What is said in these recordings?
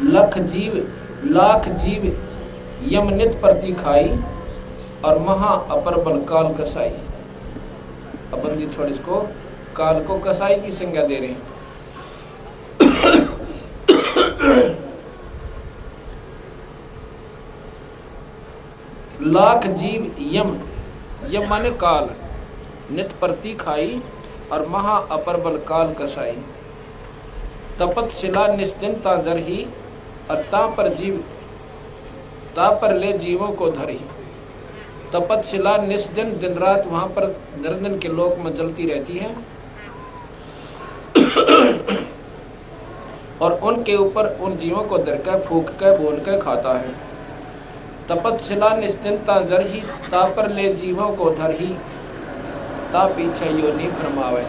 लाख जीव यमनित प्रति खाई और महा अपर बल काल कसाई। अब बंदी थोड़ी इसको काल को कसाई की संज्ञा दे रहे हैं। लाख जीव यम माने काल, नित प्रति खाई और महा अपर बल काल कसाई। तपत शिला निस्दिन ता जर ही और ता पर ले जीवों को धरी। तपत शिला निस्दिन दिन रात वहां पर निर्दन के लोक में जलती रहती है और उनके ऊपर उन जीवों को धर कर फूक कर बोल कर खाता है। तपत शिला निस्दिन ता जर ही ता पर ले जीवों को धर ही ता पीछे योनि भरमावे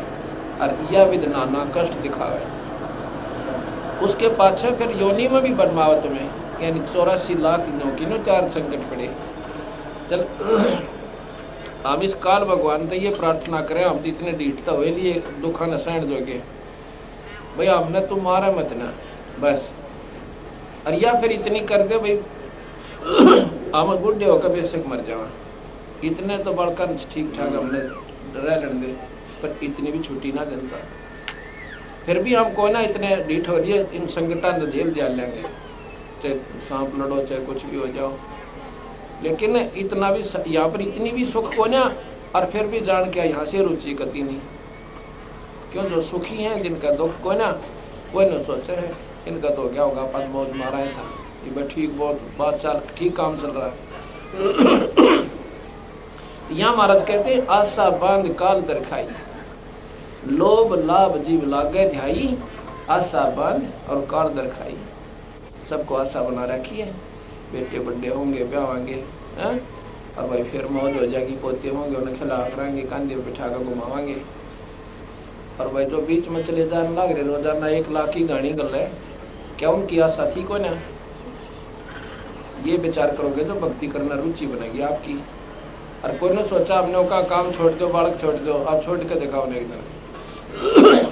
और या विद नाना कष्ट दिखावे। उसके पाछे फिर योनि में भी बनवावे तुम्हें, यानी 84 लाख नौकीनो 4 संकट पड़े। चल हम इस काल भगवान से ये प्रार्थना करें, हम इतने डीठता हुए लिए दुखा न सहन जोगे भाई, हमने तुम मारा मत ना बस। और या फिर इतनी कर दे भाई हम बुढ़े होकर बेशक मर जावा, इतने तो बढ़कर ठीक ठाक हमने रह लेंगे, पर इतनी भी छुट्टी ना देता। फिर भी हमको ना इतने डीठ हो रही है, इन संकटां तो झेल जा लेंगे, चाहे सांप लड़ो चाहे कुछ भी हो जाओ। लेकिन इतना भी यहाँ पर इतनी भी सुख को ना, और फिर भी जान के यहाँ से रुचि गति नहीं। क्यों? जो सुखी हैं जिनका दुख को ना वो न सोचे है इनका तो क्या होगा, पद मौज मारा ऐसा, ये ठीक बहुत बात चाल ठीक काम चल रहा है। यहाँ महाराज कहते हैं आशा बांध काल दरखाई, लोभ लाभ जीव लागे ध्याई, आशा बांध और काल दरखाई। सबको आशा बना रखी है, बेटे बड़े होंगे ब्याहेंगे और भाई फिर मौज हो जाएगी, पोते होंगे उन्हें खिला कराएंगे, कांधे बिठा कर घुमावाएंगे। और भाई जो बीच में चले जाने लग रहे रोजाना 1 लाख की गाड़ी गल है, क्या उनकी आशा थी को ना? ये विचार करोगे तो भक्ति करना रुचि बनेगी आपकी। और कोई ने सोचा हमने का काम छोड़ दो, बालक छोड़ दो, आप छोड़ के दिखाओ नहीं इधर।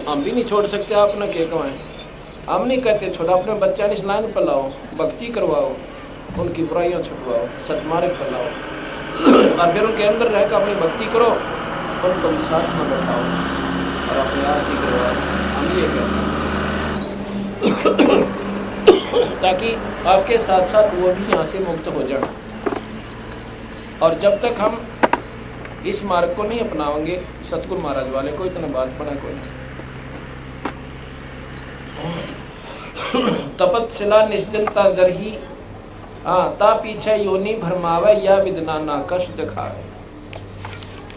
हम भी नहीं छोड़ सकते, आपने क्या कहें, हम नहीं कहते छोड़ो, अपने बच्चा इस लाइन पर लाओ, भक्ति करवाओ, उनकी बुराइयां छुटवाओ, सतमार्ग पर लाओ और फिर उनके अंदर रहकर अपनी भक्ति करो, उनको साथ में बैठाओ और अपने आरती करवाओ। हम ये कहते हैं ताकि आपके साथ साथ वो भी यहाँ से मुक्त हो जाए। और जब तक हम इस मार्ग को नहीं अपनाएंगे, सतगुरु महाराज वाले को इतना बात पड़ा कोई नहीं। तपत शिला निश्चिंता जरही ता पीछे योनि भरमावे या विदना ना कष्ट दिखावे।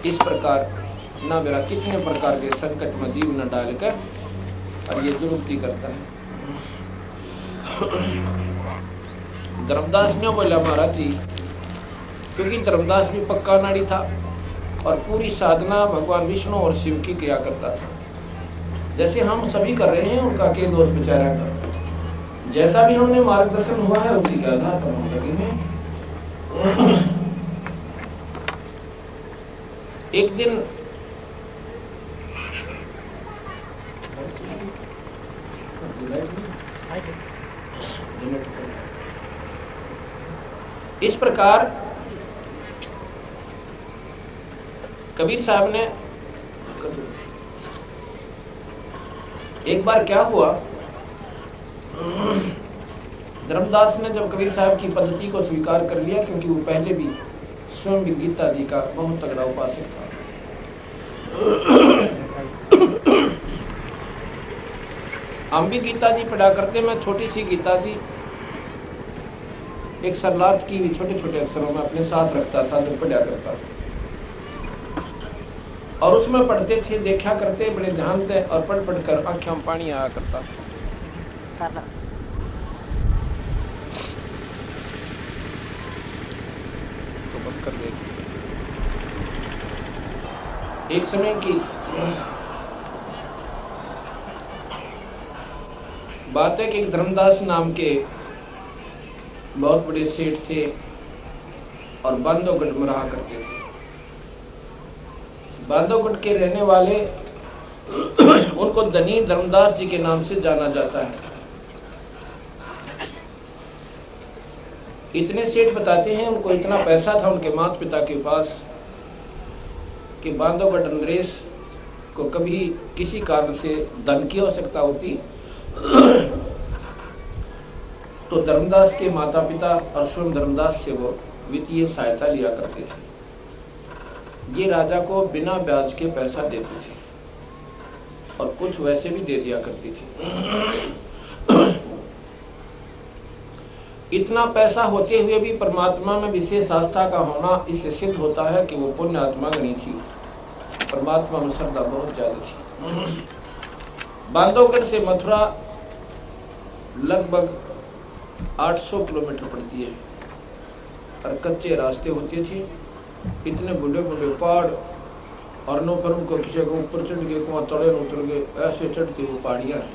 इस प्रकार ना मेरा कितने प्रकार के संकट में जीव न डालकर और ये दुरुक्ति करता है। धर्मदास ने बोला महाराज जी, क्योंकि धर्मदास भी पक्का नाड़ी था और पूरी साधना भगवान विष्णु और शिव की किया करता था, जैसे हम सभी कर रहे हैं। उनका के दोष बेचारा का जैसा भी हमने मार्गदर्शन हुआ है उसी के आधार पर हम लगे हैं। एक दिन इस प्रकार कबीर साहब ने, एक बार क्या हुआ, धर्मदास ने जब कबीर साहब की पद्धति को स्वीकार कर लिया, क्योंकि वो पहले भी स्वयं भी गीता जी का बहुत तगड़ा उपासक था, हम भी गीता जी पढ़ा करते। मैं छोटी सी गीता जी एक सरलार्थ की छोटे छोटे अक्षरों में अपने साथ रखता था, जो पढ़ा करता था और उसमें पढ़ते थे, देखा करते बड़े ध्यान से और पढ़ पढ़ कर आंखों में पानी आया करता था। तो बंद कर दे। एक समय की बात है कि एक धर्मदास नाम के बहुत बड़े सेठ थे और बांधवगढ़ में रहा करते थे। बांधवगढ़ के रहने वाले उनको धनी धर्मदास जी के नाम से जाना जाता है। इतने सेठ बताते हैं उनको इतना पैसा था उनके माता पिता के पास कि बांधवगढ़ नरेश को कभी किसी कारण से धन की आवश्यकता होती तो धर्मदास के माता पिता और स्वयं धर्मदास से वो वित्तीय सहायता लिया करते थे। ये राजा को बिना ब्याज के पैसा देते थे और कुछ वैसे भी दे दिया करती थी। इतना पैसा होते हुए भी परमात्मा में विशेष आस्था का होना इससे सिद्ध होता है कि वो पुण्य आत्मा गणी थी, परमात्मा में श्रद्धा बहुत ज्यादा थी। बांधवगढ़ से मथुरा लगभग 800 किलोमीटर पड़ती है और कच्चे रास्ते होते थे। इतने बड़े बड़े पहाड़ और नो पर उनको किसी को ऊपर चढ़ गए, कुआं तड़े उतर गए, ऐसे चढ़ती वो पहाड़ियां हैं।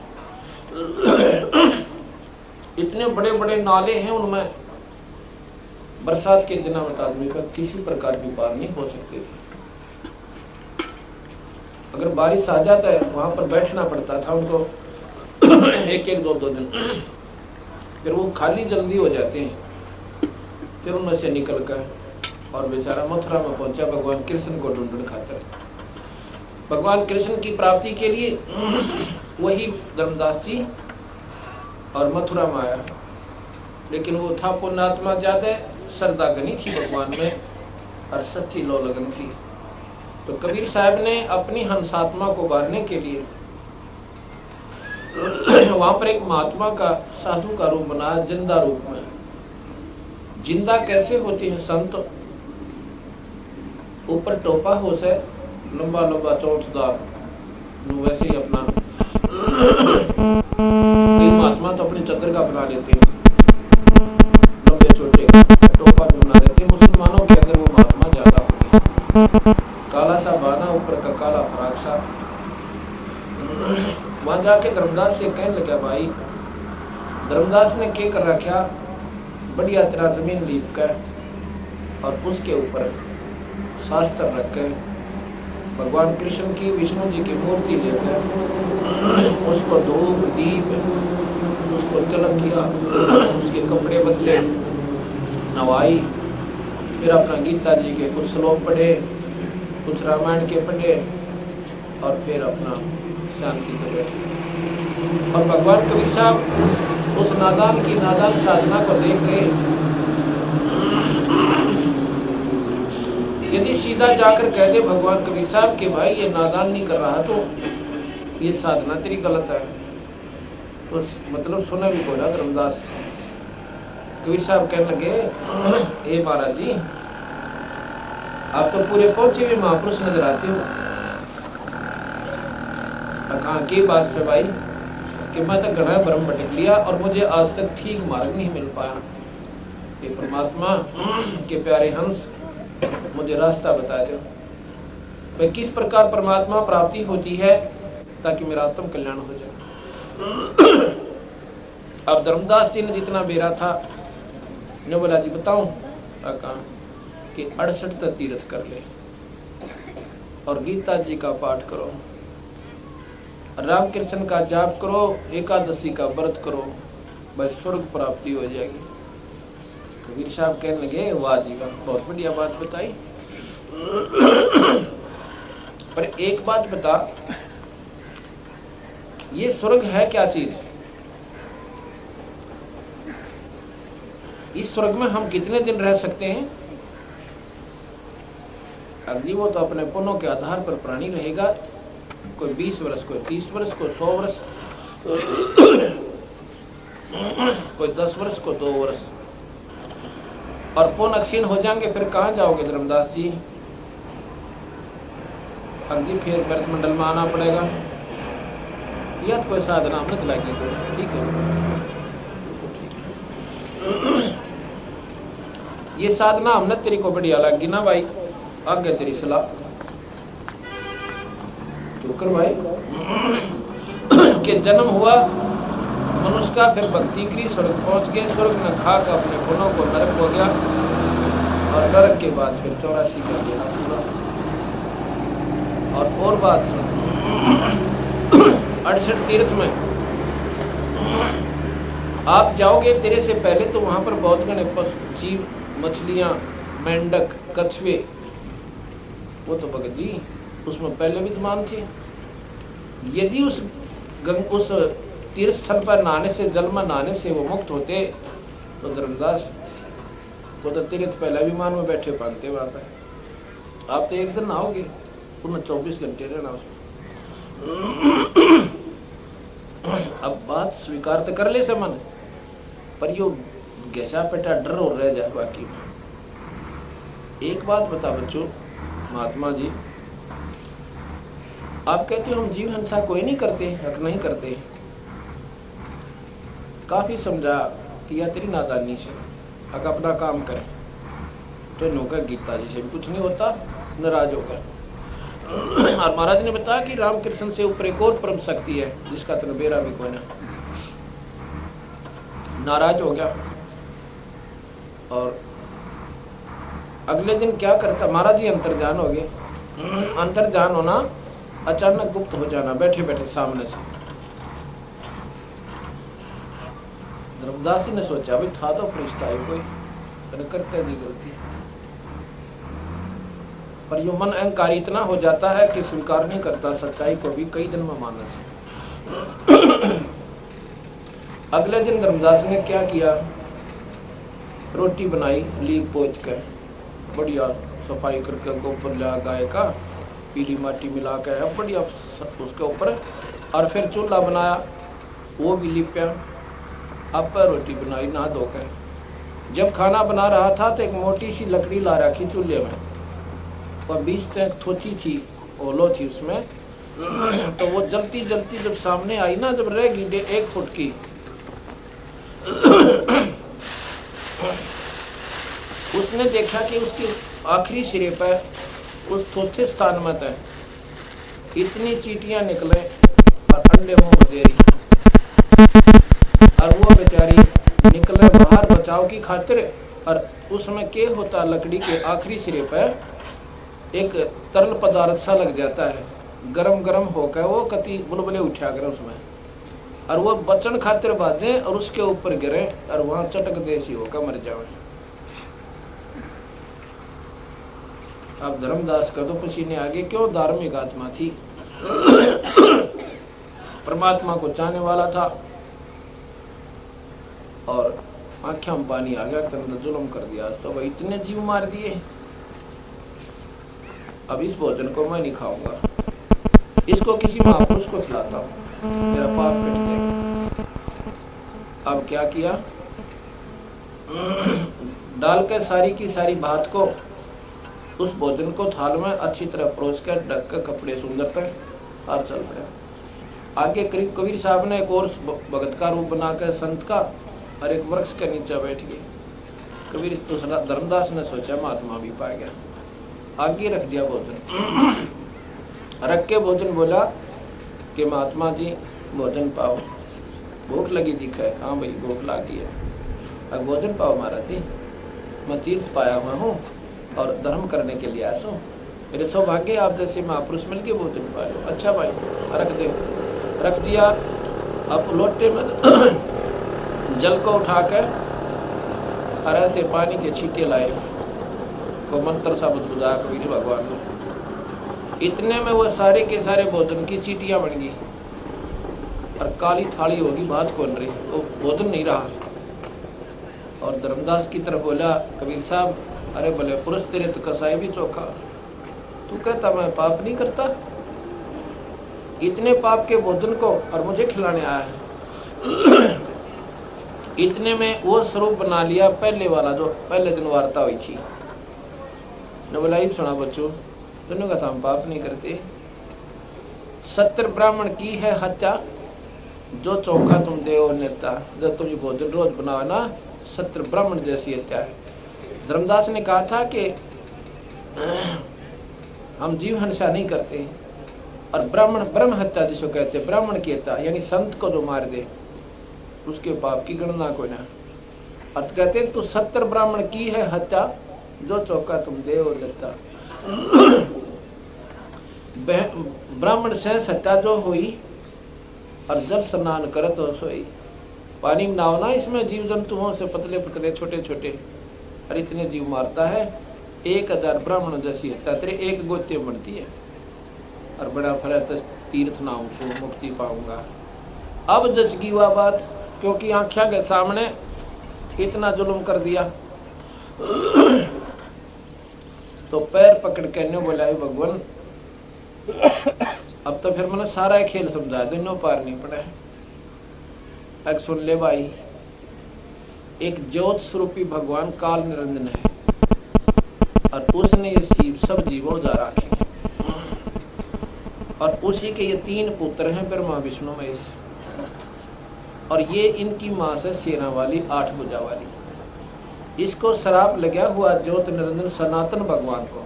इतने बड़े बड़े नाले हैं, उनमें बरसात के दिनों में आदमी का किसी प्रकार भी पार नहीं हो सकते थे। अगर बारिश आ जाता है वहां पर बैठना पड़ता था उनको एक एक दो दो दिन, फिर वो खाली जल्दी हो जाते हैं। फिर उनमें से निकल कर और बेचारा मथुरा में पहुंचा भगवान कृष्ण को ढूंढ खातर। भगवान कृष्ण की प्राप्ति के लिए वही धर्मदास जी और मथुरा में आया, लेकिन वो था पुण्यात्मा, ज्यादा श्रद्धा गनी थी भगवान में और सच्ची लो लगन थी। तो कबीर साहब ने अपनी हंसात्मा को बांधने के लिए वहां पर एक महात्मा का साधु का रूप बनाया, जिंदा रूप में। जिंदा कैसे होते हैं संत? ऊपर टोपा हो से लंबा लंबा चौचदार, वैसे ही अपना महात्मा तो अपनी चद्दर का बना लेते हैं, लंबे छोटे टोपा भी बना लेते हैं। मुसलमानों के अंदर वो महात्मा ज्यादा होते हैं, काला सा बाना, ऊपर का काला फराक सा। वहां जाके धर्मदास से कहने लगा, भाई धर्मदास ने क्या कर रखा, बढ़िया तरह जमीन लीप कर और उसके ऊपर शास्त्र रख के भगवान कृष्ण की, विष्णु जी की मूर्ति लेकर उसको धूप दीप उसको तिलक किया, उसके कपड़े बदले, नवाई, फिर अपना गीता जी के कुछ श्लोक पढ़े, कुछ रामायण के पढ़े और फिर अपना शांति से बैठे। और भगवान कबीर साहब उस नादान की नादान साधना को देख रहे। यदि सीधा जाकर कह दे भगवान कबीर साहब के भाई ये नादान नहीं कर रहा तो ये साधना तेरी गलत है, तो मतलब सुने भी बोला धर्मदास। कबीर साहब कहने लगे, हे महाराज जी आप तो पूरे पहुंचे हुए महापुरुष नजर आते हो। कहा की बात से भाई कि मैं तो घना भ्रम भटक लिया और मुझे आज तक ठीक मार्ग नहीं मिल पाया। ये परमात्मा के प्यारे हंस मुझे रास्ता बता दो, भाई किस प्रकार परमात्मा प्राप्ति होती है ताकि मेरा आत्म कल्याण हो जाए। अब धर्मदास जी ने जितना बेरा था ने बोला, जी बताऊं? कहा कि 68 तीर्थ कर ले और गीता जी का पाठ करो, राम कृष्ण का जाप करो, एकादशी का व्रत करो, भाई स्वर्ग प्राप्ति हो जाएगी। कबीर साहब कहने लगे, वाह जी वाह, बहुत बढ़िया बात बताई। पर एक बात बता, ये स्वर्ग है क्या चीज? इस स्वर्ग में हम कितने दिन रह सकते हैं? अग्नि वो तो अपने पुण्यों के आधार पर प्राणी रहेगा, कोई 20 वर्ष, कोई 30 वर्ष, कोई 100 वर्ष, कोई 10 वर्ष, कोई 2 वर्ष, और पुण्य क्षीण हो जाएंगे। फिर कहाँ जाओगे धर्मदास जी? अग्नि फिर व्रत मंडल में आना पड़ेगा, या तो कोई साधना मत लगी तो ठीक है। ये साधना हमने तेरी को बढ़िया लगी ना भाई, आगे तेरी सलाह तो कर भाई। कि जन्म हुआ मनुष्य का, फिर भक्ति की, स्वर्ग पहुंच गए, स्वर्ग में खा कर अपने पुण्यों को नरक हो गया, और नरक के बाद फिर 84 का देना पूरा। और बात सुन, 68 तीर्थ में आप जाओगे, तेरे से पहले तो वहां पर बहुत गणे जीव, मछलियां, मेंढक, कछुए, वो तो भगत जी उसमें पहले विद्यमान थे। यदि उस तीर्थ स्थल पर नहाने से, जल में नहाने से वो मुक्त होते तो धर्मदास वो तो तीर्थ पहला विमान में बैठे पाते वहां पर। आप तो एक दिन नहाओगे, पुनः 24 घंटे रहना उसमें। अब बात स्वीकार तो कर ले समन, पर यो घैसा पेटा डर और रह जाए बाकी में। एक बात बता बच्चों, महात्मा जी आप कहते हो हम जीव हिंसा कोई नहीं करते, हक नहीं करते। काफी समझा कि यह तेरी नादानी से, हक अपना काम करें तो नौका गीता जी से भी कुछ नहीं होता, नाराज होकर। और महाराज ने बताया कि रामकृष्ण से ऊपर एक और परम शक्ति है जिसका तो बेरा भी कोई ना। नाराज हो गया और अगले दिन क्या करता महाराज जी, अंतर्ध्यान हो गए। अंतर्ध्यान होना अचानक गुप्त हो जाना बैठे बैठे सामने से। धर्मदास जी ने सोचा भाई था तो फरिश्ता है कोई, करते नहीं गलती, पर यो मन अहंकारी इतना हो जाता है कि स्वीकार नहीं करता सच्चाई को भी कई दिन में मानने से। अगले दिन धर्मदास ने क्या किया, रोटी बनाई, लीप पोछ कर बढ़िया सफाई करके गोबर लिया गाय का, पीली माटी मिला के बढ़िया उसके ऊपर, और फिर चूल्हा बनाया, वो भी लिपया, अब पर रोटी बनाई नहा धोकर। जब खाना बना रहा था तो एक मोटी सी लकड़ी ला रखी चूल्हे में, और बीच तक थोची थी, ओलो थी उसमें, तो वो जलती जलती जब सामने आई ना, जब रह गई 1 फुट की, उसने देखा कि उसके आखिरी सिरे पर उस थोचे स्थान में तक इतनी चीटियां निकले और अंडे मुंह दे रही, और वो बेचारी निकले बाहर बचाव की खातिर। और उसमें क्या होता, लकड़ी के आखिरी सिरे पर एक तरल पदार्थ सा लग जाता है, गरम गरम होकर वो कति बुलबुले उठा कर उसमें, और वो बचन खातिर बाजे और उसके ऊपर गिरे और वहां चटक देसी होकर मर जाए। अब धर्मदास का तो पसीने आगे, क्यों, धार्मिक आत्मा थी, परमात्मा को चाहने वाला था, और आंखों में पानी आ गया, तंत्र जुल्म कर दिया, तो वह इतने जीव मार दिए, अब इस भोजन को मैं नहीं खाऊंगा, इसको किसी महापुरुष को खिलाता हूं, मेरा पाप कट जाएगा। अब क्या किया, डालकर सारी की सारी भात को, उस भोजन को थाल में अच्छी तरह परोस कर ढक कर कपड़े सुंदर पर हार चल पड़ा। आगे करीब कबीर साहब ने एक और भगत का रूप बनाकर संत का, और एक वृक्ष के नीचे बैठ गए। कबीर धर्मदास ने सोचा महात्मा भी पा गया, आगे रख दिया भोजन, रख के भोजन बोला कि महात्मा जी भोजन पाओ, भूख लगी दिखा। हाँ भाई भूख लगी है, अब भोजन पाओ महाराज जी, मैं तीर्थ पाया हुआ हूँ और धर्म करने के लिए आया हूँ, मेरे सौभाग्य आप जैसे महापुरुष मिल के भोजन पा लो। अच्छा भाई रख दे, रख दिया। अब लोटे में जल को उठाकर और ऐसे पानी के छींटे लाए, को मंत्र सा बुझा कबीर भगवान ने। इतने में वो सारे के सारे भोजन की चीटियां बन गई और काली थाली होगी, भात कौन रही, वो भोजन नहीं रहा। और धर्मदास की तरफ बोला, कबीर साहब अरे भले पुरुष तेरे तो कसाई भी चोखा, तू कहता मैं पाप नहीं करता, इतने पाप के भोजन को और मुझे खिलाने आया है। इतने में वो स्वरूप बना लिया पहले वाला जो पहले दिन वार्ता हुई थी। ने बोला सुना बच्चों, तुमने कहा हम पाप नहीं करते, 70 ब्राह्मण की है हत्या, जो चौका तुम देव नेता, जब तुम भोजन रोज बनाओ ना, 70 ब्राह्मण जैसी हत्या है। धर्मदास ने कहा था कि हम जीव हिंसा नहीं करते, और ब्राह्मण ब्रह्म हत्या जिसको कहते हैं, ब्राह्मण की हत्या यानी संत को जो मार दे उसके पाप की गणना कोई ना। अर्थ कहते हैं तो 70 ब्राह्मण की है हत्या, जो चौका तुम दे और लेता। ब्राह्मण से सत्ता जो हुई और जब स्नान करे तो सोई। पानी में नाव ना, इसमें जीव जंतुओं से पतले पतले छोटे छोटे और इतने जीव मारता है। 1000 ब्राह्मण जैसी हत्या तेरे एक गोत्य बनती है और बड़ा फल तीर्थ नाम से मुक्ति पाऊंगा। अब जच की वह बात, क्योंकि आंखों के सामने इतना जुल्म कर दिया। तो पैर पकड़ के ने बोला भगवान अब तो फिर मैंने सारा खेल समझा दो, नो पार नहीं पड़ा है। एक सुन ले भाई, एक ज्योत स्वरूपी भगवान काल निरंजन है और उसने ये शिव सब जीवों जा रखे और उसी के ये 3 पुत्र हैं ब्रह्मा विष्णु महेश। और ये इनकी माँ से सेना वाली 8 भुजा वाली। इसको श्राप लगा हुआ ज्योत निरंजन सनातन भगवान को।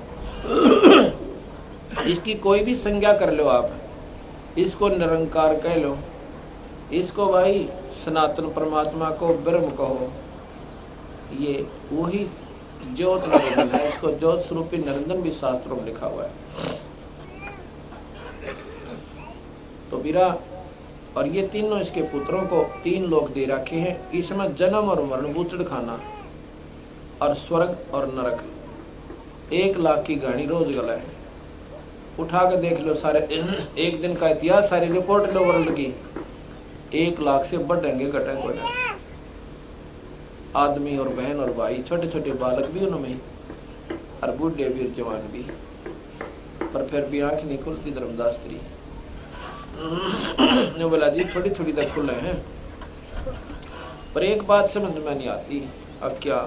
इसकी कोई भी संज्ञा कर लो आप, इसको निरंकार कह लो, इसको भाई सनातन परमात्मा को ब्रह्म कहो, ये वही ज्योत निरंजन है। इसको ज्योत स्वरूपी निरंजन भी शास्त्रों में लिखा हुआ है। तो बीरा और ये तीनों इसके पुत्रों को 3 लोक दे रखे हैं। इसमें जन्म और मरण, बूचड़ खाना और स्वर्ग और नरक। 1 लाख की गाड़ी रोज गला है। उठा के देख लो सारे, एक दिन का इतिहास सारी रिपोर्ट लो वर्ल्ड की, 1 लाख से बढ़ेंगे घटे को आदमी और बहन और भाई, छोटे छोटे बालक भी उनमें और बूढ़े भी जवान भी। पर फिर भी आंख नहीं खुलती धर्मदास स्त्री ने बोला जी थोड़ी थोड़ी तक खुले हैं, पर एक बात समझ में नहीं आती। अब क्या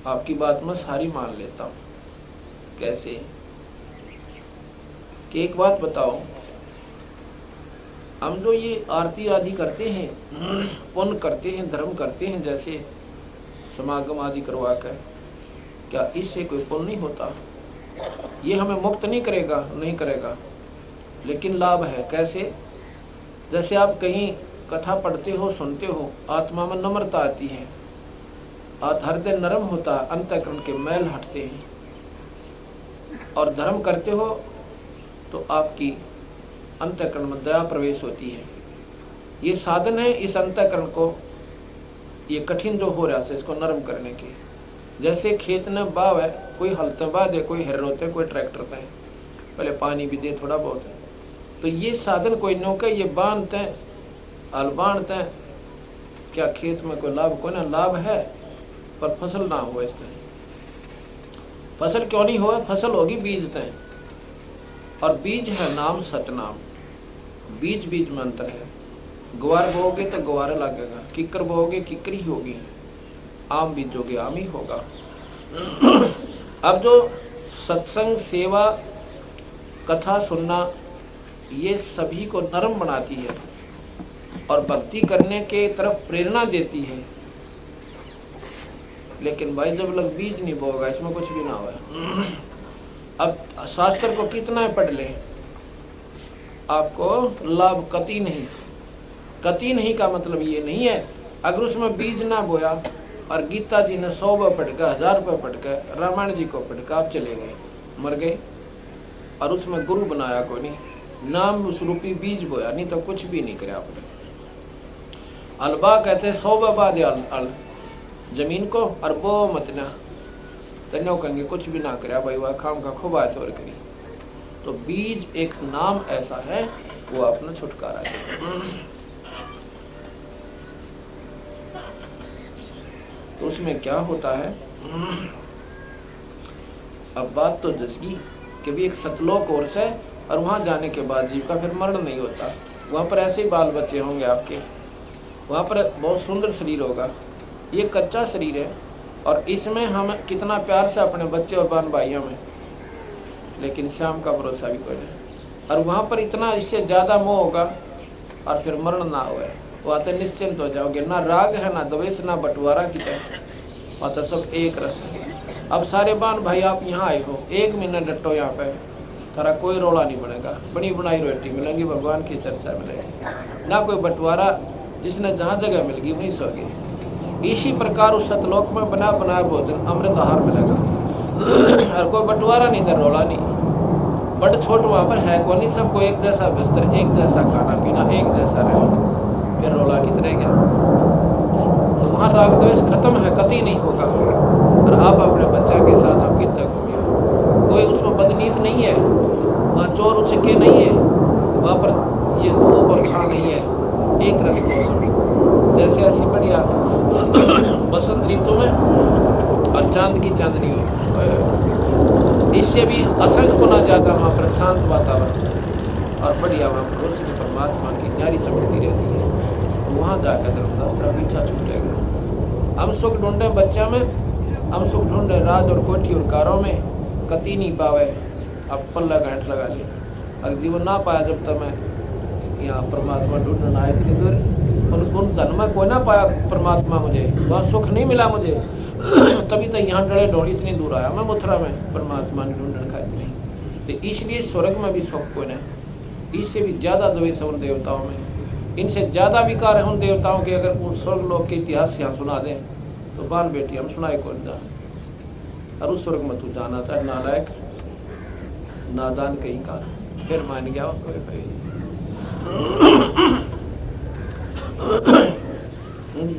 आपकी बात मैं सारी मान लेता हूँ, कैसे कि एक बात बताओ, हम जो ये आरती आदि करते हैं, पुण्य करते हैं, धर्म करते हैं, जैसे समागम आदि करवा कर, क्या इससे कोई पुण्य नहीं होता? ये हमें मुक्त नहीं करेगा, नहीं करेगा, लेकिन लाभ है। कैसे? जैसे आप कहीं कथा पढ़ते हो, सुनते हो, आत्मा में नम्रता आती है, हृदय नरम होता, अंतःकरण के मैल हटते हैं, और धर्म करते हो तो आपकी अंतःकरण में दया प्रवेश होती है। ये साधन है इस अंतःकरण को, ये कठिन जो हो रहा है इसको नरम करने के। जैसे खेत में बाव है, कोई हलते बा दे, कोई हेर होते, कोई ट्रैक्टर पे, पहले पानी भी दे थोड़ा बहुत है, तो ये साधन कोई नौका, ये बांधते हैं, हल बांधते हैं, क्या खेत में कोई लाभ? कोई ना लाभ है, पर फसल ना हो। इस तरह फसल क्यों नहीं हो? फसल होगी बीज तय, और बीज है नाम सतनाम। बीज बीज में अंतर है। ग्वार बोओगे तो ग्वार लगेगा, किकर बोओगे किकर ही होगी, आम बीजोगे आम ही होगा। अब जो सत्संग, सेवा, कथा सुनना, ये सभी को नरम बनाती है और भक्ति करने के तरफ प्रेरणा देती है। लेकिन भाई जब लग बीज नहीं बोगा, इसमें कुछ भी ना हुआ। अब शास्त्र को कितना पढ़ ले, आपको लाभ कति नहीं। कति नहीं का मतलब ये नहीं है अगर उसमें बीज ना बोया और गीता जी ने 100 रुपये पढ़ के, 1000 रुपये पढ़ के, रामायण जी को पढ़ के आप चले गए, मर गए, और उसमें गुरु बनाया कोई नहीं, नाम उस रूपी बीज बोया नहीं, तो कुछ भी नहीं करे आपने। अलबा कहते 100 बाद अल जमीन को, और बो मत ना तन्यो कहेंगे कुछ भी ना करे भाई, वह खाम का खूब आयत और करी। तो बीज एक नाम ऐसा है, वो अपना छुटकारा है। तो उसमें क्या होता है, अब बात तो जसगी कि भी एक सतलोक और से, और वहां जाने के बाद जीव का फिर मरण नहीं होता। वहां पर ऐसे ही बाल बच्चे होंगे आपके, वहां पर बहुत सुंदर शरीर होगा। ये कच्चा शरीर है और इसमें हम कितना प्यार से अपने बच्चे और बहन भाइयों में, लेकिन शाम का भरोसा भी कोई नहीं। और वहां पर इतना इससे ज्यादा मोह होगा और फिर मरण ना हुए, वहाँ तो निश्चिंत हो जाओगे, ना राग है, ना द्वेष, ना बंटवारा की तरह, वहाँ तो सब एक रस है। अब सारे बान भाई आप यहाँ आए हो, 1 मिनट डटो यहाँ पे, थारा कोई रोला नहीं बनेगा, बनी बनाई रोटी मिलेगी, भगवान की चर्चा मिलेगी, ना कोई बंटवारा, जिसने जहाँ जगह मिल गई वहीं सोगे। इसी प्रकार उस सतलोक में बना बनाया भोजन अमृत आहार मिलेगा, और कोई बंटवारा नहीं, इधर रोला नहीं। बट छोट वहाँ पर है कौन नहीं, सबको एक जैसा बिस्तर, एक जैसा खाना पीना, एक जैसा रहना, फिर रोला कितने गया। तो वहाँ राग द्वेष खत्म है, कतई नहीं होगा। और आप अपने बच्चे के साथ आप कितना घूमिए, कोई उसमें बदनीत नहीं है, वहाँ चोर उचके नहीं है, वहाँ पर ये दो बरछा नहीं है, एक रस मौसम। जैसे ऐसी बढ़िया बसंत ऋतु में और चांद की चांदनी हो, इससे भी असंख्य गुना ज्यादा वहाँ पर शांत वातावरण और बढ़िया वहाँ पर रोशनी परमात्मा की न्यारी चमकती रहती है। वहाँ जाकर धर्मदास तेरा पीछा छूटेगा। हम सुख ढूंढे बच्चा में, हम सुख ढूंढे राज और कोठी और कारों में, कति नहीं पावे अब पल्ला गांठ लगा लिया। अगर जीवन ना पाया जब तक मैं यहाँ परमात्मा ढूंढना आए इतनी दूर, उन धन में कोई ना पाया परमात्मा, मुझे वहाँ सुख नहीं मिला मुझे तभी तो यहाँ डरे ढोल इतनी दूर आया मैं मथुरा में परमात्मा ने ढूंढने खाती नहीं। तो इसलिए स्वर्ग में भी सुख कोई नहीं, इससे भी ज्यादा द्वेष है उन देवताओं में, इनसे ज्यादा विकार है उन देवताओं के। अगर उन स्वर्ग लोक के इतिहास यहाँ सुना दें तो बान बेटी हम सुनाए कौन जा, और उस स्वर्ग में तू जाना चाहे नालायक नादान कहीं का, फिर मान गया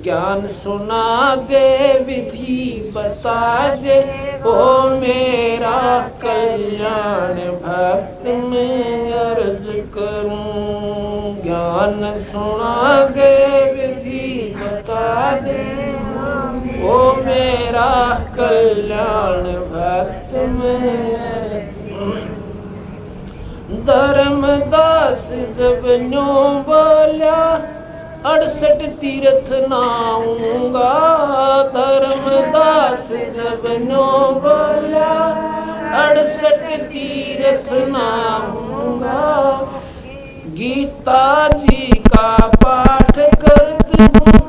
ज्ञान सुना दे विधि बता दे, ओ मेरा कल्याण भक्त में अर्ज करूं। ज्ञान सुना दे विधि बता दे, ओ मेरा कल्याण भक्त में। धर्मदास जब न्यों बोला 68 तीर्थ नाऊंगा, धर्मदास जब न्यों बोला 68 तीर्थ नाऊंगा। गीता जी का पाठ करती हूँ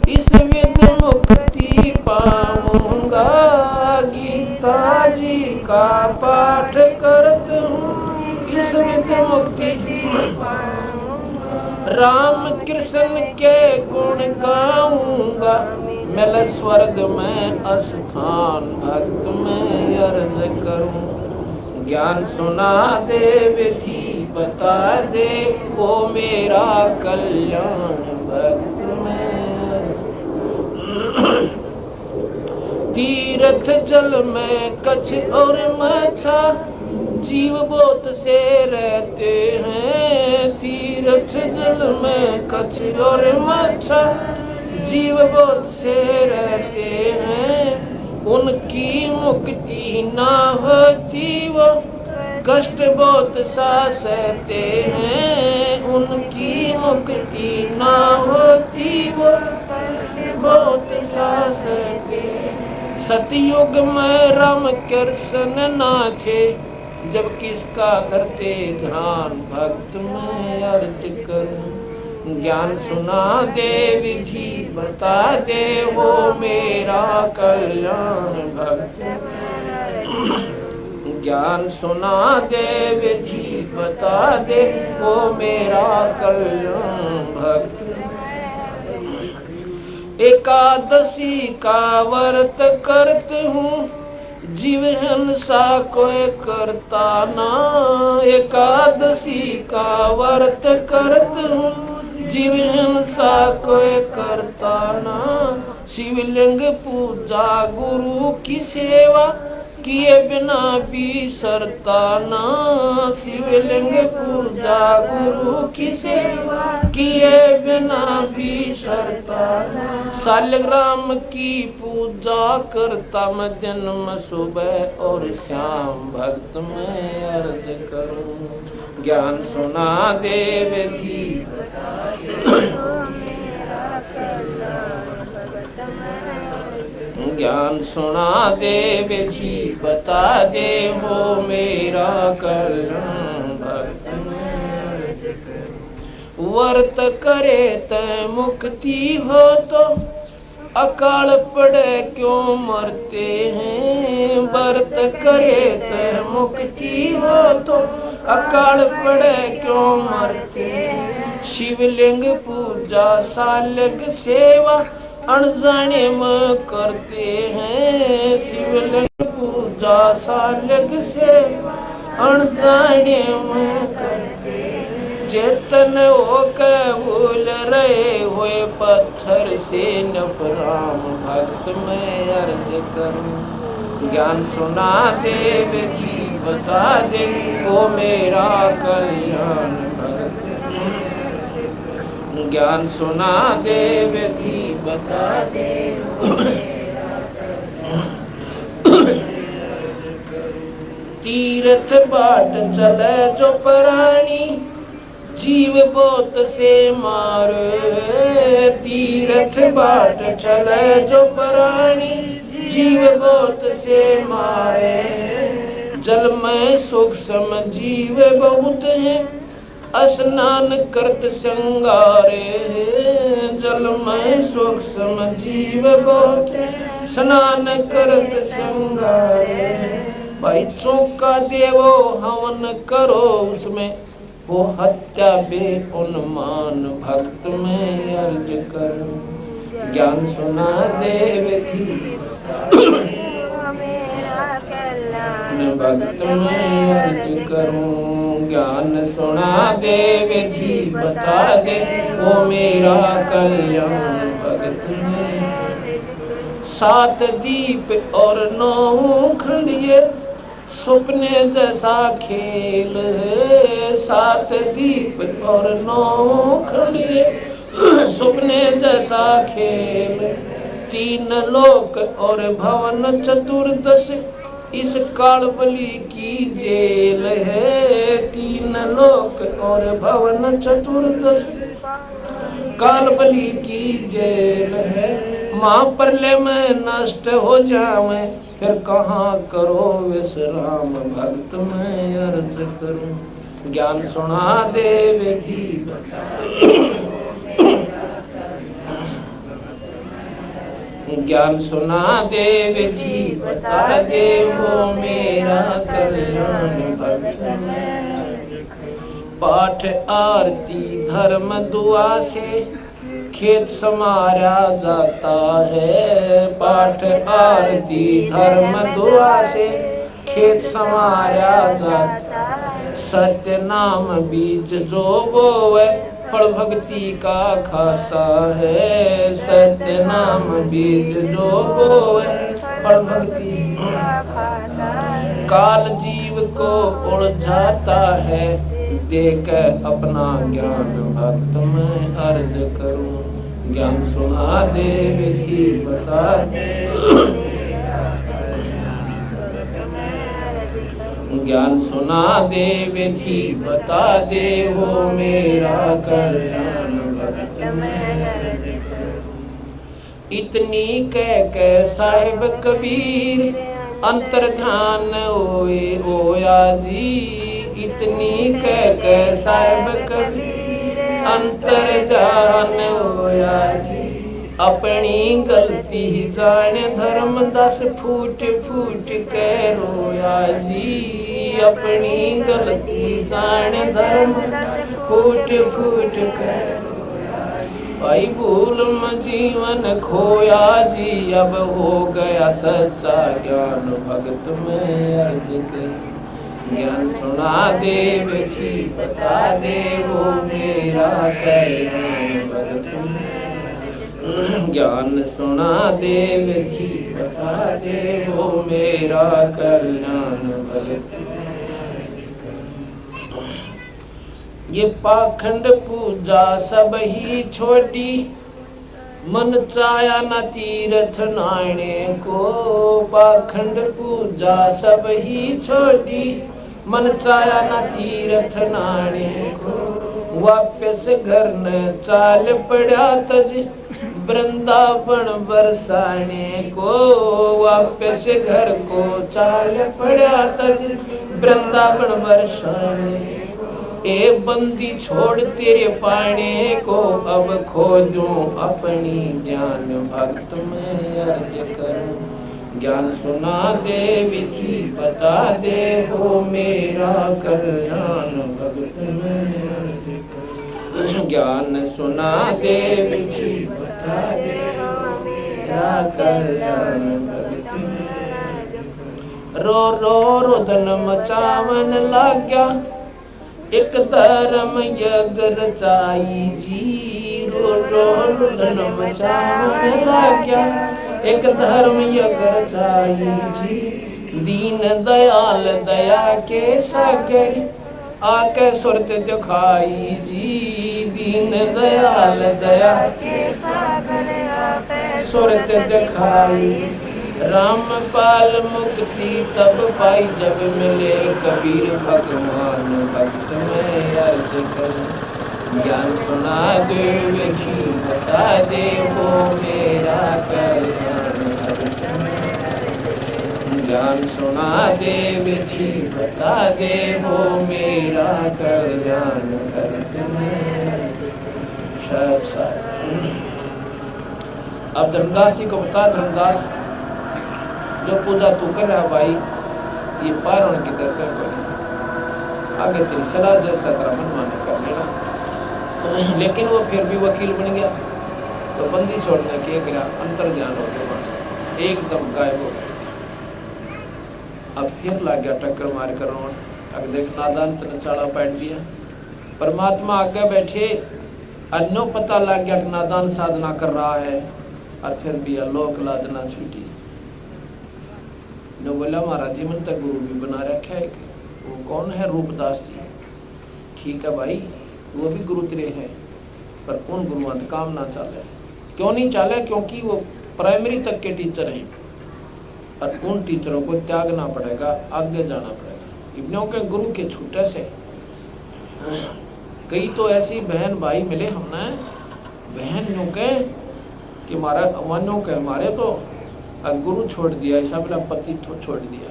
इस विध मुक्ति पाऊंगा, गीता जी का पाठ करती हूँ इस विध मुक्ति पाऊंगा। राम कृष्ण के गुण गाऊंगा, मिल स्वर्ग में स्थान भक्त में अर्ज करूं। ज्ञान सुना दे विधि बता दे, ओ मेरा कल्याण भक्त में। तीर्थ जल में कच्छ और मच्छा जीव बहुत से रहते हैं, तीर्थ जल में कच्छ और मच्छा जीव बहुत से रहते हैं। उनकी मुक्ति ना होती वो कष्ट बहुत सा सहते हैं, उनकी मुक्ति ना होती वो बहुत सा सहते हैं। सतयुग में राम कृष्ण ना थे, जब किसका करते ध्यान भक्त में अर्ज करूं। ज्ञान सुना दे विधि बता दे, वो मेरा कल्याण भक्त। ज्ञान सुना दे विधि बता दे, वो मेरा कल्याण भक्त। एकादशी का व्रत करते हूँ जीव हिंसा कोई करता ना, एकादशी का व्रत करते हूँ जीव हिंसा कोई करता ना। शिवलिंग पूजा गुरु की सेवा किए बिना भी सरता ना, शिवलिंग पूजा गुरु की सेवा किए बिना भी सरता ना। शालिग्राम की पूजा करता मैं दिन में सुबह और शाम भक्त में अर्ज करूं। ज्ञान सुना दे विधि ज्ञान सुना दे विधि बता दे, वो मेरा कल्याण भक्त में। व्रत करे त मुक्ति हो तो अकाल पड़े क्यों मरते हैं, व्रत करे त मुक्ति हो तो अकाल पड़े क्यों मरते हैं। शिवलिंग पूजा सालग सेवा अनजाने में करते हैं, शिवलिंग पूजा सालग सेवा अनजाने में करते चेतन होकर भूल रहे हुए पत्थर से नफराम भक्त मैं अर्ज करूं ज्ञान सुना दे विधि बता दे वो मेरा कल्याण भक्त ज्ञान सुना दे विधि बता दे तीर्थ बाट चले जो प्राणी जीव बोत से मारे तीर्थ बाट चले जो प्राणी जीव बोत से मारे जल में सूक्ष्म जीव बहुत है स्नान करत संगारे जल में सूक्ष्म जीव बहुत स्नान करत संगारे भाई चौका देवो हवन करो उसमें वो हत्या बे उन्मान भक्त में अर्ज करूं ज्ञान सुना देव थी भक्त में अर्ज करूं ज्ञान सुना देव थी बता दे वो मेरा कल्याण भक्त में 7 दीप और 9 खंडिये सपने जैसा खेल है 7 दीप और 9 खंडिये सपने जैसा खेल 3 लोक और भवन चतुर्दश इस कालबली की जेल है 3 लोक और भवन चतुर्दश कालबली की जेल है माँ प्रलय में नष्ट हो जावे फिर कहाँ करो विश्राम भक्त में अर्ज करूं ज्ञान सुना दे विधि बता ज्ञान सुना दे विधि बता दे वो मेरा कल्याण भक्त में पाठ आरती धर्म दुआ से खेत समारा जाता है पाठ आरती धर्म दुआ से खेत समारा जाता सत्य नाम बीज जो बोवे फल भक्ति का खाता है सत्य नाम बीज जो बोवे फल भक्ति का खाता है काल जीव को उलझाता है देकर अपना ज्ञान भक्त में अर्ज करूं ज्ञान सुना दे विधि बता दे ज्ञान सुना दे विधि बता दे वो मेरा कल्याण भक्त में इतनी कह साहिब कबीर अंतर्धान ओया जी इतनी कह साहिब कबीर अंतर्धान होया जी अपनी गलती जान धर्म 10 फूट फूट के रोया जी अपनी गलती जान धर्म फूट फूट के भाई भूल में जीवन खोया जी अब हो गया सच्चा ज्ञान भक्त में अर्ज के ज्ञान सुना दे विधि बता दे वो मेरा कल्याण भक्त में ज्ञान सुना दे विधि बता दे वो मेरा कल्याण भक्त ये पाखंड पूजा सब ही छोड़ी मन चाया न तीर्थ नाने को पाखंड पूजा सब ही छोड़ी मन चाया न तीर्थ नाने को वापस घर न चाल पड़ा तज वृंदावन बरसाने को वापस घर को चाल पड़ा तज वृंदावन बरसाने ए बंदी छोड़ तेरे पाने को अब खोजूं अपनी जान भक्त में अर्ज करूं ज्ञान सुना दे विधि बता दे हो मेरा कल्याण भक्त में अर्ज करूं ज्ञान सुना दे विधि बता दे हो मेरा कल्याण भक्त में रो रो रुदन मचावन लग गया, एक धर्म यज्ञ रचाई जी। रो रो रुदन मचावन लग गया, एक धर्म यज्ञ रचाई जी। दीन दयाल दया के सागर आके सुरत दिखाई जी। दीन दयाल दया के सागर आके सुरत दिखाई। रामपाल मुक्ति तब पाई जब मिले कबीर भगवान। भक्त में अर्ज कर ज्ञान सुना दे, विधि बता दे, वो मेरा कल्याण। ज्ञान सुना दे, विधि बता दे, वो मेरा कल्याण। अब धर्मदास जी को बता, धर्मदास जो पूजा तू कर रहा भाई, ये पारण की दशा को आगे तेरी सलाह जैसा तेरा मन माने कर लेना। लेकिन वो फिर भी वकील बन गया, तो बंदी छोड़ने के गिरा, अंतर ध्यान हो गया, बस एकदम गायब हो गया। अब फिर लग गया टक्कर मार कर रोन। अब देख नादान तने चाड़ा पैट दिया। परमात्मा आगे बैठे, अन्यों पता लग गया कि नादान साधना कर रहा है, और फिर भी अलोक लादना छूटी। ने बोला महाराज जी मन तक गुरु भी बना रखा है। वो कौन है? रूपदास जी। ठीक है भाई, वो भी गुरु तेरे है, पर कौन गुरुवंत काम ना चाले? क्यों नहीं चाले? क्योंकि वो प्राइमरी तक के टीचर हैं, और उन टीचरों को त्यागना पड़ेगा, आगे जाना पड़ेगा। इब्नों के गुरु के छूटे से कई तो ऐसी बहन भाई मिले हमने, बहन यूं के कि हमारा अमान्यों के हमारे तो गुरु छोड़ दिया, ऐसा मेरा पति छोड़ दिया।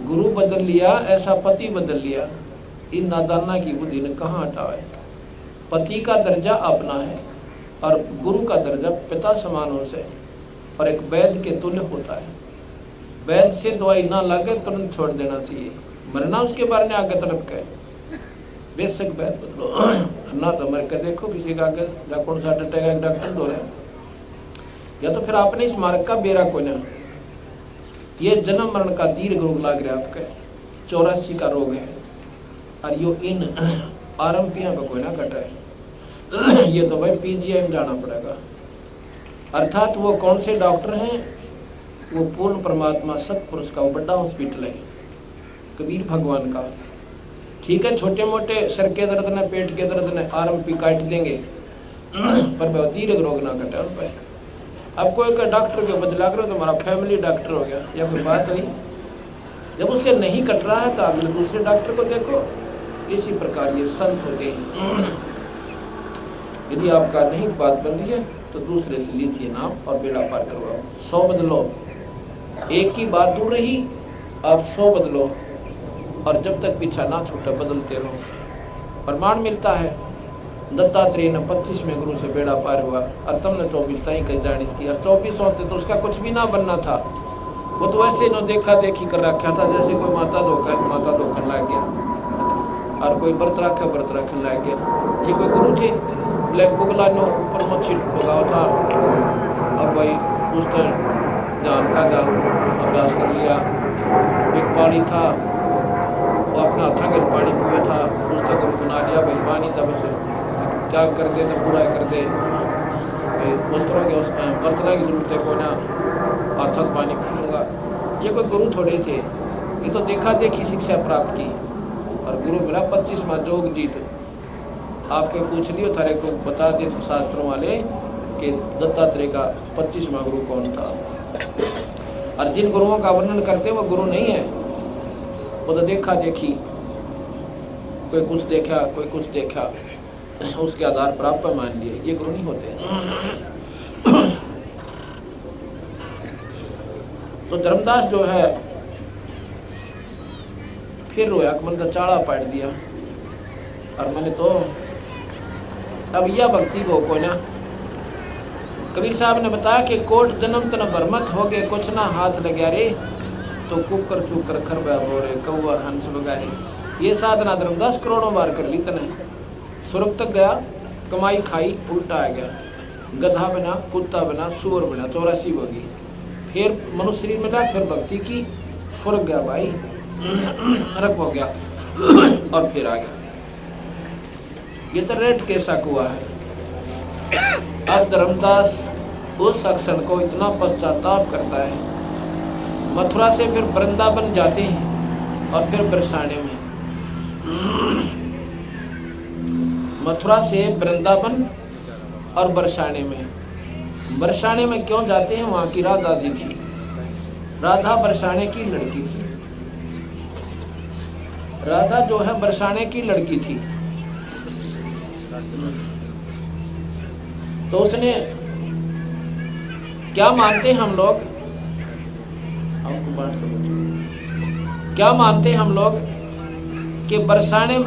गुरु बदल लिया, ऐसा पति बदल लिया। इन नादाना की बुद्धि ने कहाँ हटाए? पति का दर्जा अपना है, और गुरु का दर्जा पिता समान हो से, और एक वैद्य के तुल्य होता है। वैद्य से दवाई ना लगे तुरंत छोड़ देना चाहिए, मरना उसके बारे में आगे तड़प के बेशक वैद्य बदलो ना तो मर के देखो किसी का आगे कौन सा डटेगा, डॉक्टर दो रहे, या तो फिर आपने इस मार्ग का बेरा को ना। ये जन्म मरण का दीर्घ रोग लाग रहा है आपके, 84 का रोग है, और यो इन आरंभियों का कोई ना कट रहा है। ये तो भाई पीजीआई जाना पड़ेगा। अर्थात वो कौन से डॉक्टर हैं? वो पूर्ण परमात्मा सतपुरुष का वो बड़ा हॉस्पिटल है, कबीर भगवान का। ठीक है, छोटे मोटे सर के दर्द ने, पेट के दर्द ने आरंभी काट देंगे, पर बहुत दीर्घ रोग ना कटे उन पर। अब कोई का डॉक्टर के बदला करो तो हमारा फैमिली डॉक्टर हो गया, या कोई बात हुई। जब उससे नहीं कट रहा है तो आप दूसरे डॉक्टर को देखो। इसी प्रकार ये संत होते हैं। यदि आपका नहीं बात बन रही है तो दूसरे से लीजिए नाम और बेड़ा पार करवाओ। 100 बदलो, एक ही बात दूर रही, आप 100 बदलो, और जब तक पीछा ना छूटे बदलते रहो। प्रमाण मिलता है, दत्तात्रेय ने 25 में गुरु से बेड़ा पार हुआ, और तुमने 24 साई कई जानिस की, और 24 होते तो उसका कुछ भी ना बनना था। वो तो वैसे नो देखा देखी कर रखा था, जैसे कोई माता धोखा लग गया, और कोई व्रत रखने लग गया। ये कोई गुरु थे? ब्लैक बुगला नो पर मच्छी भगाओ था। अब भाई उस तरह ध्यान का अभ्यास कर लिया। एक पानी था, वो अपना हथंगल पानी पिया था, उस तक बना लिया भाई पानी था, बस त्याग कर दे तो पूरा कर दे। उस तरह के बर्तना की जरूरत है, कोई ना हाथों पानी पीऊँगा। ये कोई गुरु थोड़े थे, ये तो देखा देखी शिक्षा प्राप्त की, और गुरु मिला 25वां जोग जीत। आपके पूछ लियो थारे को बता दे शास्त्रों वाले कि दत्तात्रेय का 25वां गुरु कौन था। और जिन गुरुओं का वर्णन करते वो गुरु नहीं है, वो तो देखा देखी, कोई कुछ देखा कोई कुछ देखा, उसके आधार पर आप मान लिए, ये गुरु नहीं होते। तो धर्मदास जो है फिर रोया कि मैंने तो चाड़ा पाट दिया, और मैंने तो अब यह भक्ति को को ना। कबीर साहब ने बताया कि कोट जन्म तन भरमत हो गए, कुछ ना हाथ लग्या रे, तो कुकर चुकर खरबा हो रे, कौआ हंस बगारे। ये साधना धर्मदास करोड़ों बार कर ली तने। स्वर्ग तक गया, कमाई खाई, उल्टा आ गया, गधा बना, कुत्ता बना, सुअर बना, 84 होगी। फिर मनुष्य शरीर मिला, फिर भक्ति की, स्वर्ग गया भाई, नरक हो गया और फिर आ गया। ये तो रेट कैसा कुआ है। अब धर्मदास उस अक्षर को इतना पश्चाताप करता है, मथुरा से फिर वृंदावन जाते हैं और फिर बरसाने में, मथुरा से वृंदावन और बरसाने में। बरसाने में क्यों जाते हैं? वहां की राधा जी थी, राधा बरसाने की लड़की थी, राधा जो है बरसाने की लड़की थी। तो उसने क्या मानते हैं हम लोग, क्या मानते हैं हम लोग कि बरसाने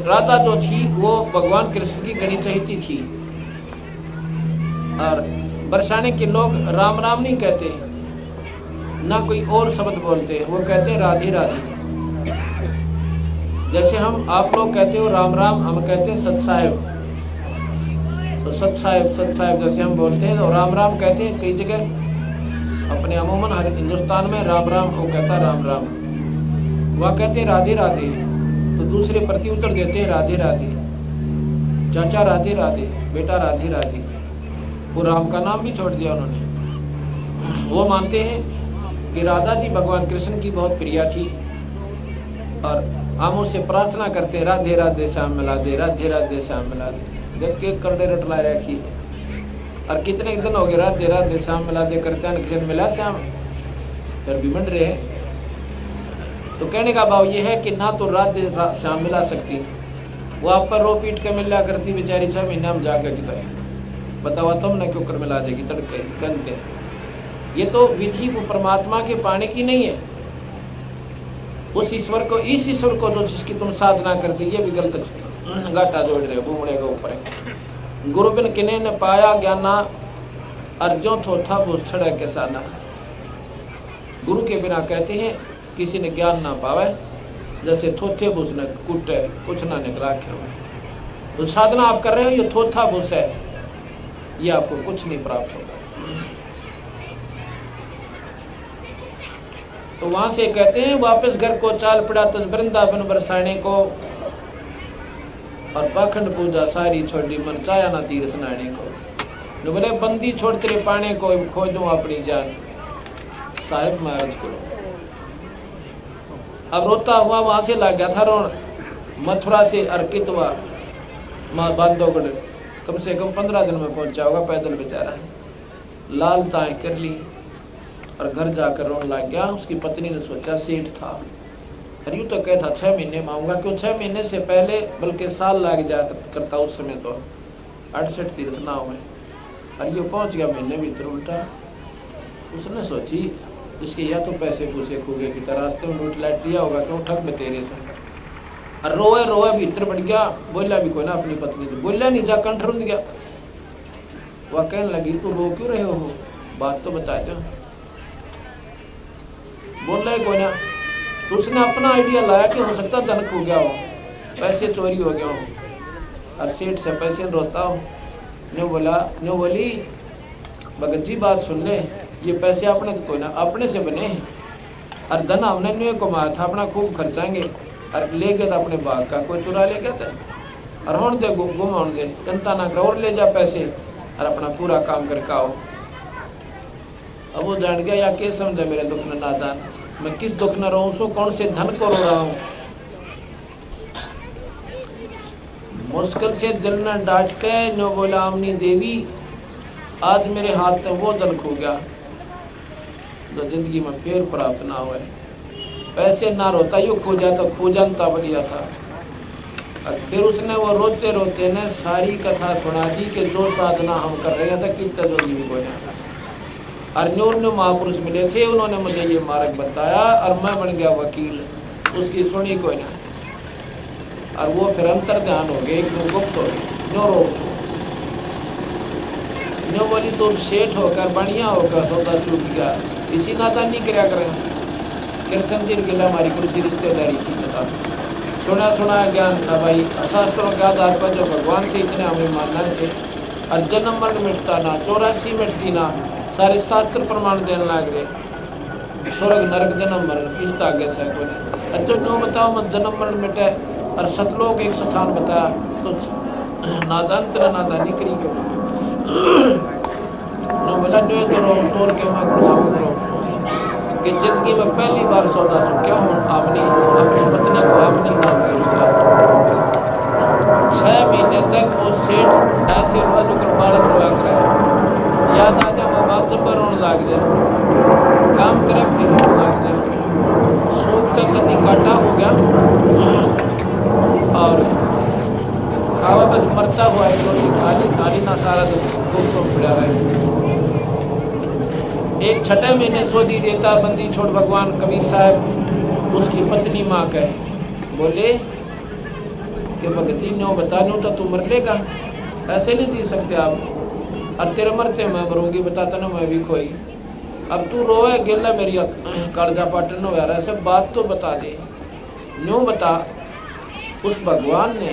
राधा जो थी वो भगवान कृष्ण की गणी चहेती थी, और बरसाने के लोग राम राम नहीं कहते, ना कोई और शब्द बोलते, वो कहते हैं राधे राधे। जैसे हम आप लोग कहते हो राम राम, हम कहते हैं सत साहेब, तो सत साहेब जैसे हम बोलते हैं, तो राम राम कहते हैं कई जगह अपने अमूमन हर हिंदुस्तान में राम राम वो कहता राम राम, वह कहते हैं राधे राधे, तो दूसरे प्रति उत्तर देते हैं राधे राधे, चाचा राधे राधे, बेटा राधे राधे। वो राम का नाम भी छोड़ दिया उन्होंने। वो मानते हैं कि राधा जी भगवान कृष्ण की बहुत प्रिया थी, और हम उससे प्रार्थना करते राधे राधे श्याम मिला दे, राधे राधे श्याम मिला दे। देख के करड़े रटला रखी, और कितने दिन हो गए राधे राधे श्याम मिला दे करते हैं, किसी मिला श्याम, फिर भी मंड रहे हैं। तो कहने का भाव ये है कि ना तो राधे श्याम मिला सकती, वो आप पर रो पीट के मिला करती बेचारी 6 महीना में जाकर की तरह, बतावा तुमने क्यों कर मिला देगी तड़के कहते। ये तो विधि वो परमात्मा के पाने की नहीं है, उस ईश्वर को, इस ईश्वर को जो जिसकी तुम साधना करती, ये भी गलत घाटा जोड़ रहे बूमड़े के ऊपर। गुरु बिन किने ने पाया ज्ञाना, अर्जो थोथा भूषड़ के साना। गुरु के बिना कहते हैं किसी ने ज्ञान ना पावे, जैसे थोथे भूस ने कुटे कुछ ना निकला के। तो साधना आप कर रहे हो, ये थोथा भूस है, ये आपको कुछ नहीं प्राप्त होगा। तो वहां से कहते हैं वापस घर को चाल पड़ा तस वृंदावन बरसाने को, और पाखंड पूजा सारी छोड़ी मन चाया ना तीर्थ नाने को। बोले बंदी छोड़ तेरे पाने को खोजूं अपनी जान, साहिब महाराज को। अब रोता हुआ वहां से लग गया था रोन, मथुरा से अर्कितवा बांधवगढ़ कम से कम 15 दिन में पहुंचा होगा पैदल बेचारा। लाल ताएं कर ली और घर जाकर रोने लग गया। उसकी पत्नी ने सोचा सेठ था, अरे यूँ तो कहता 6 महीने में आऊँगा, क्यों 6 महीने से पहले बल्कि साल लग जा करता उस समय तो 68 तीर्थ नाव में, और ये पहुँच गया महीने भीतर उल्टा। उसने सोची इसके या तो पैसे पूछे खूगे की तरह रास्ते में लूट लाट लिया होगा, क्यों ठग में तेरे से। और रोए रोए भीतर बढ़ गया, बोला भी कोई ना अपनी पत्नी से, बोला नहीं जा कंठ रुंध गया। वह कहने लगी तू रो क्यों रहे हो, बात तो बता दो। बोल रहा है कोई ना, तो उसने अपना आइडिया लाया कि हो सकता धन खो गया हो, पैसे चोरी हो गया हो, और सेठ से पैसे रोता हो। न्यू बोली भगत जी बात सुन ले, ये पैसे अपने कोई ना अपने से बने हैं, और धन हमने न्यू कमाया था, अपना खूब खर्चाएंगे, और ले गया था अपने बाग का, कोई चुरा ले गया था, और होने दे गुम होने दे, चिंता ना करो, और ले जा पैसे और अपना पूरा काम करके आओ। अब वो जान गया या क्या समझे मेरे दुख में नादान, मैं किस दुख न रहूं सो कौन से धन को रो रहा हूं। मुश्किल से दिल न डांट के नो बोला अमनी देवी, आज मेरे हाथ में वो धन खो गया जो जिंदगी में फिर प्राप्त ना हुए। पैसे ना रोता यू खो जाता, खो जानता बढ़िया था। और फिर उसने वो रोते रोते ने सारी कथा सुना दी कि जो साधना हम कर रहे थे कितना जो जीव को जाता। और न्यू महापुरुष मिले थे, उन्होंने मुझे ये मार्ग बताया और मैं बन गया वकील, उसकी सुनी कोई ना। और वो फिर अंतर ध्यान हो गए, एकदम गुप्त हो गए। न्यू बोली तुम सेठ होकर बढ़िया होकर सौदा चूक गया, इसी नाता नहीं कराया करें। कृष्ण जी गिला हमारी कुर्सी रिश्तेदारी सी बता सुना ज्ञान था भाई, शास्त्रों के आधार पर जो भगवान थे इतने हमें मानना थे। और जन्म मरण मिटता ना, 84 मिटती ना, सारे शास्त्र प्रमाण देने लग रहे, स्वर्ग नरक जन्म मरण इस आगे से कुछ अच्छा क्यों बताओ मत जन्म मरण मिटे और सतलोक एक स्थान बताया तो नादान तेरा नादानी करी क्यों नो बोला न्यू करो शोर के मां करो कि जिंदगी में पहली बार सौदा चुक्या हूँ आपने अपनी पत्नी को अपनी नाम से उसका 6 महीने तक वो सेठ ऐसे हुआ जो कर बालक रोया करे याद आ जाए बात जब रोने लग जाए काम करे फिर रोने लग जाए सूख का कभी काटा हो गया और खावा बस मरता हुआ है रोटी खाली खाली ना सारा दुख को पड़ा रहे एक 6 महीने सोदी देता बंदी छोड़ भगवान कबीर साहब उसकी पत्नी माँ कहे बोले कि भगती नो बता दूं तो तू मर लेगा ऐसे नहीं जी सकते आप और तेरे मरते मैं मरूंगी बताता ना मैं भी खोई अब तू रोए गिला मेरी कर्जा पाटन हो यार ऐसे बात तो बता दे न्यू बता उस भगवान ने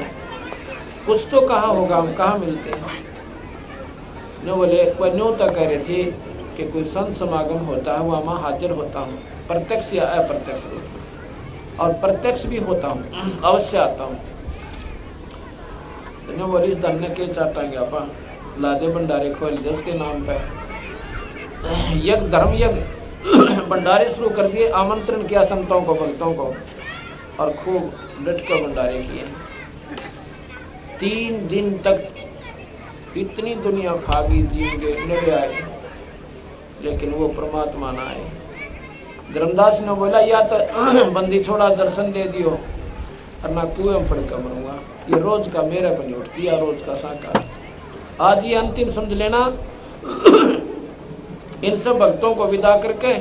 कुछ तो कहा होगा हम कहाँ मिलते हैं न्यू बोले वह न्यू तक कह रहे थे कि कोई संत समागम होता है वहाँ मैं हाजिर होता हूँ प्रत्यक्ष या अप्रत्यक्ष रूप और प्रत्यक्ष भी होता हूँ अवश्य आता हूँ तो बोली इस धन ने के चाटांगे आपा लादे भंडारे खोल दे उसके नाम पे यज्ञ धर्म यज्ञ भंडारे शुरू कर दिए आमंत्रण किया संतों को भक्तों को और खूब डट कर भंडारे किए 3 दिन तक इतनी दुनिया खा गई जीव नरे आए लेकिन वो परमात्मा ना आए धर्मदास ने बोला या तो बंदी छोड़ा दर्शन दे दियो और ना कुएं में पड़ कर मरूंगा ये रोज का मेरा पर नहीं उठती है रोज का साका आज ये अंतिम समझ लेना इन सब भक्तों को विदा करके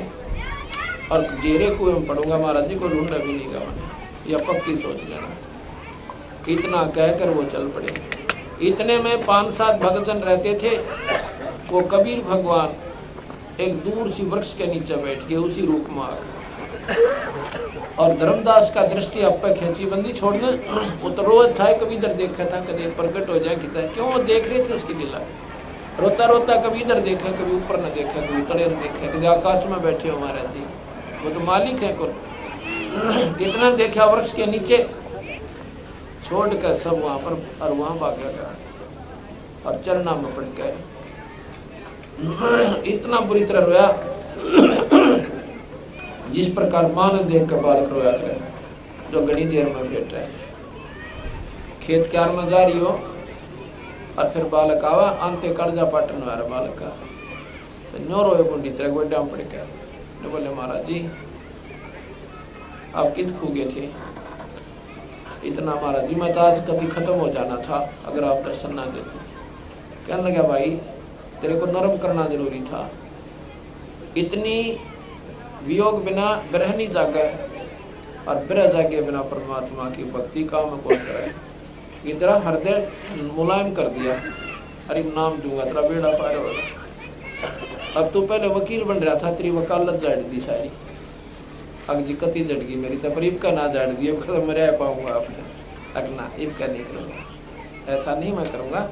और जेरे कुएं में पड़ूंगा महाराज जी को ढूंढा भी नहीं गवाना या पक्की सोच लेना इतना कहकर वो चल पड़े इतने में 5-7 भक्तजन रहते थे वो कबीर भगवान एक दूर सी वृक्ष के नीचे बैठ के उसी रूप में और धर्मदास का दृष्टि अब पे खींची बंदी छोड़ने वो तो रोज था कभी इधर देखा था कभी प्रकट हो जाए कितना क्यों वो देख रहे थे उसकी लीला रोता रोता कभी इधर देखा कभी ऊपर न देखा कभी तड़े न देखा कभी आकाश में बैठे हो महाराज जी वो तो मालिक है कुल कितना देखा वृक्ष के नीचे छोड़ कर सब वहां पर और वहां भाग गया और चरना में पड़ गए इतना बुरी तरह रोया जिस प्रकार मां ने देख कर बालक रोया करे जो घनी देर में बैठ रहे खेत क्यार में जा रही हो और फिर बालक आवा अंते कर्जा पाटन वाला बालक का तो न्यो रोए बुंडी तरह गोड्डा पड़ गया ने बोले महाराज जी आप कित खो गए थे इतना महाराज जी मैं तो आज कभी खत्म हो जाना था अगर आप दर्शन ना देते कहने लगा भाई तेरे को नरम करना जरूरी था इतनी वियोग बिना ग्रह नहीं जागा और ब्रह जागे बिना परमात्मा की भक्ति काम कौन करे ये तेरा हृदय मुलायम कर दिया अरे नाम दूंगा तेरा बेड़ा पार होगा अब तो पहले वकील बन रहा था तेरी वकालत जाड़ दी सारी अगली कति जड़गी मेरी तो पर इबका ना जाड़ दी अब मैं रह पाऊंगा आपने अगना इबका नहीं करूँगा ऐसा नहीं मैं करूँगा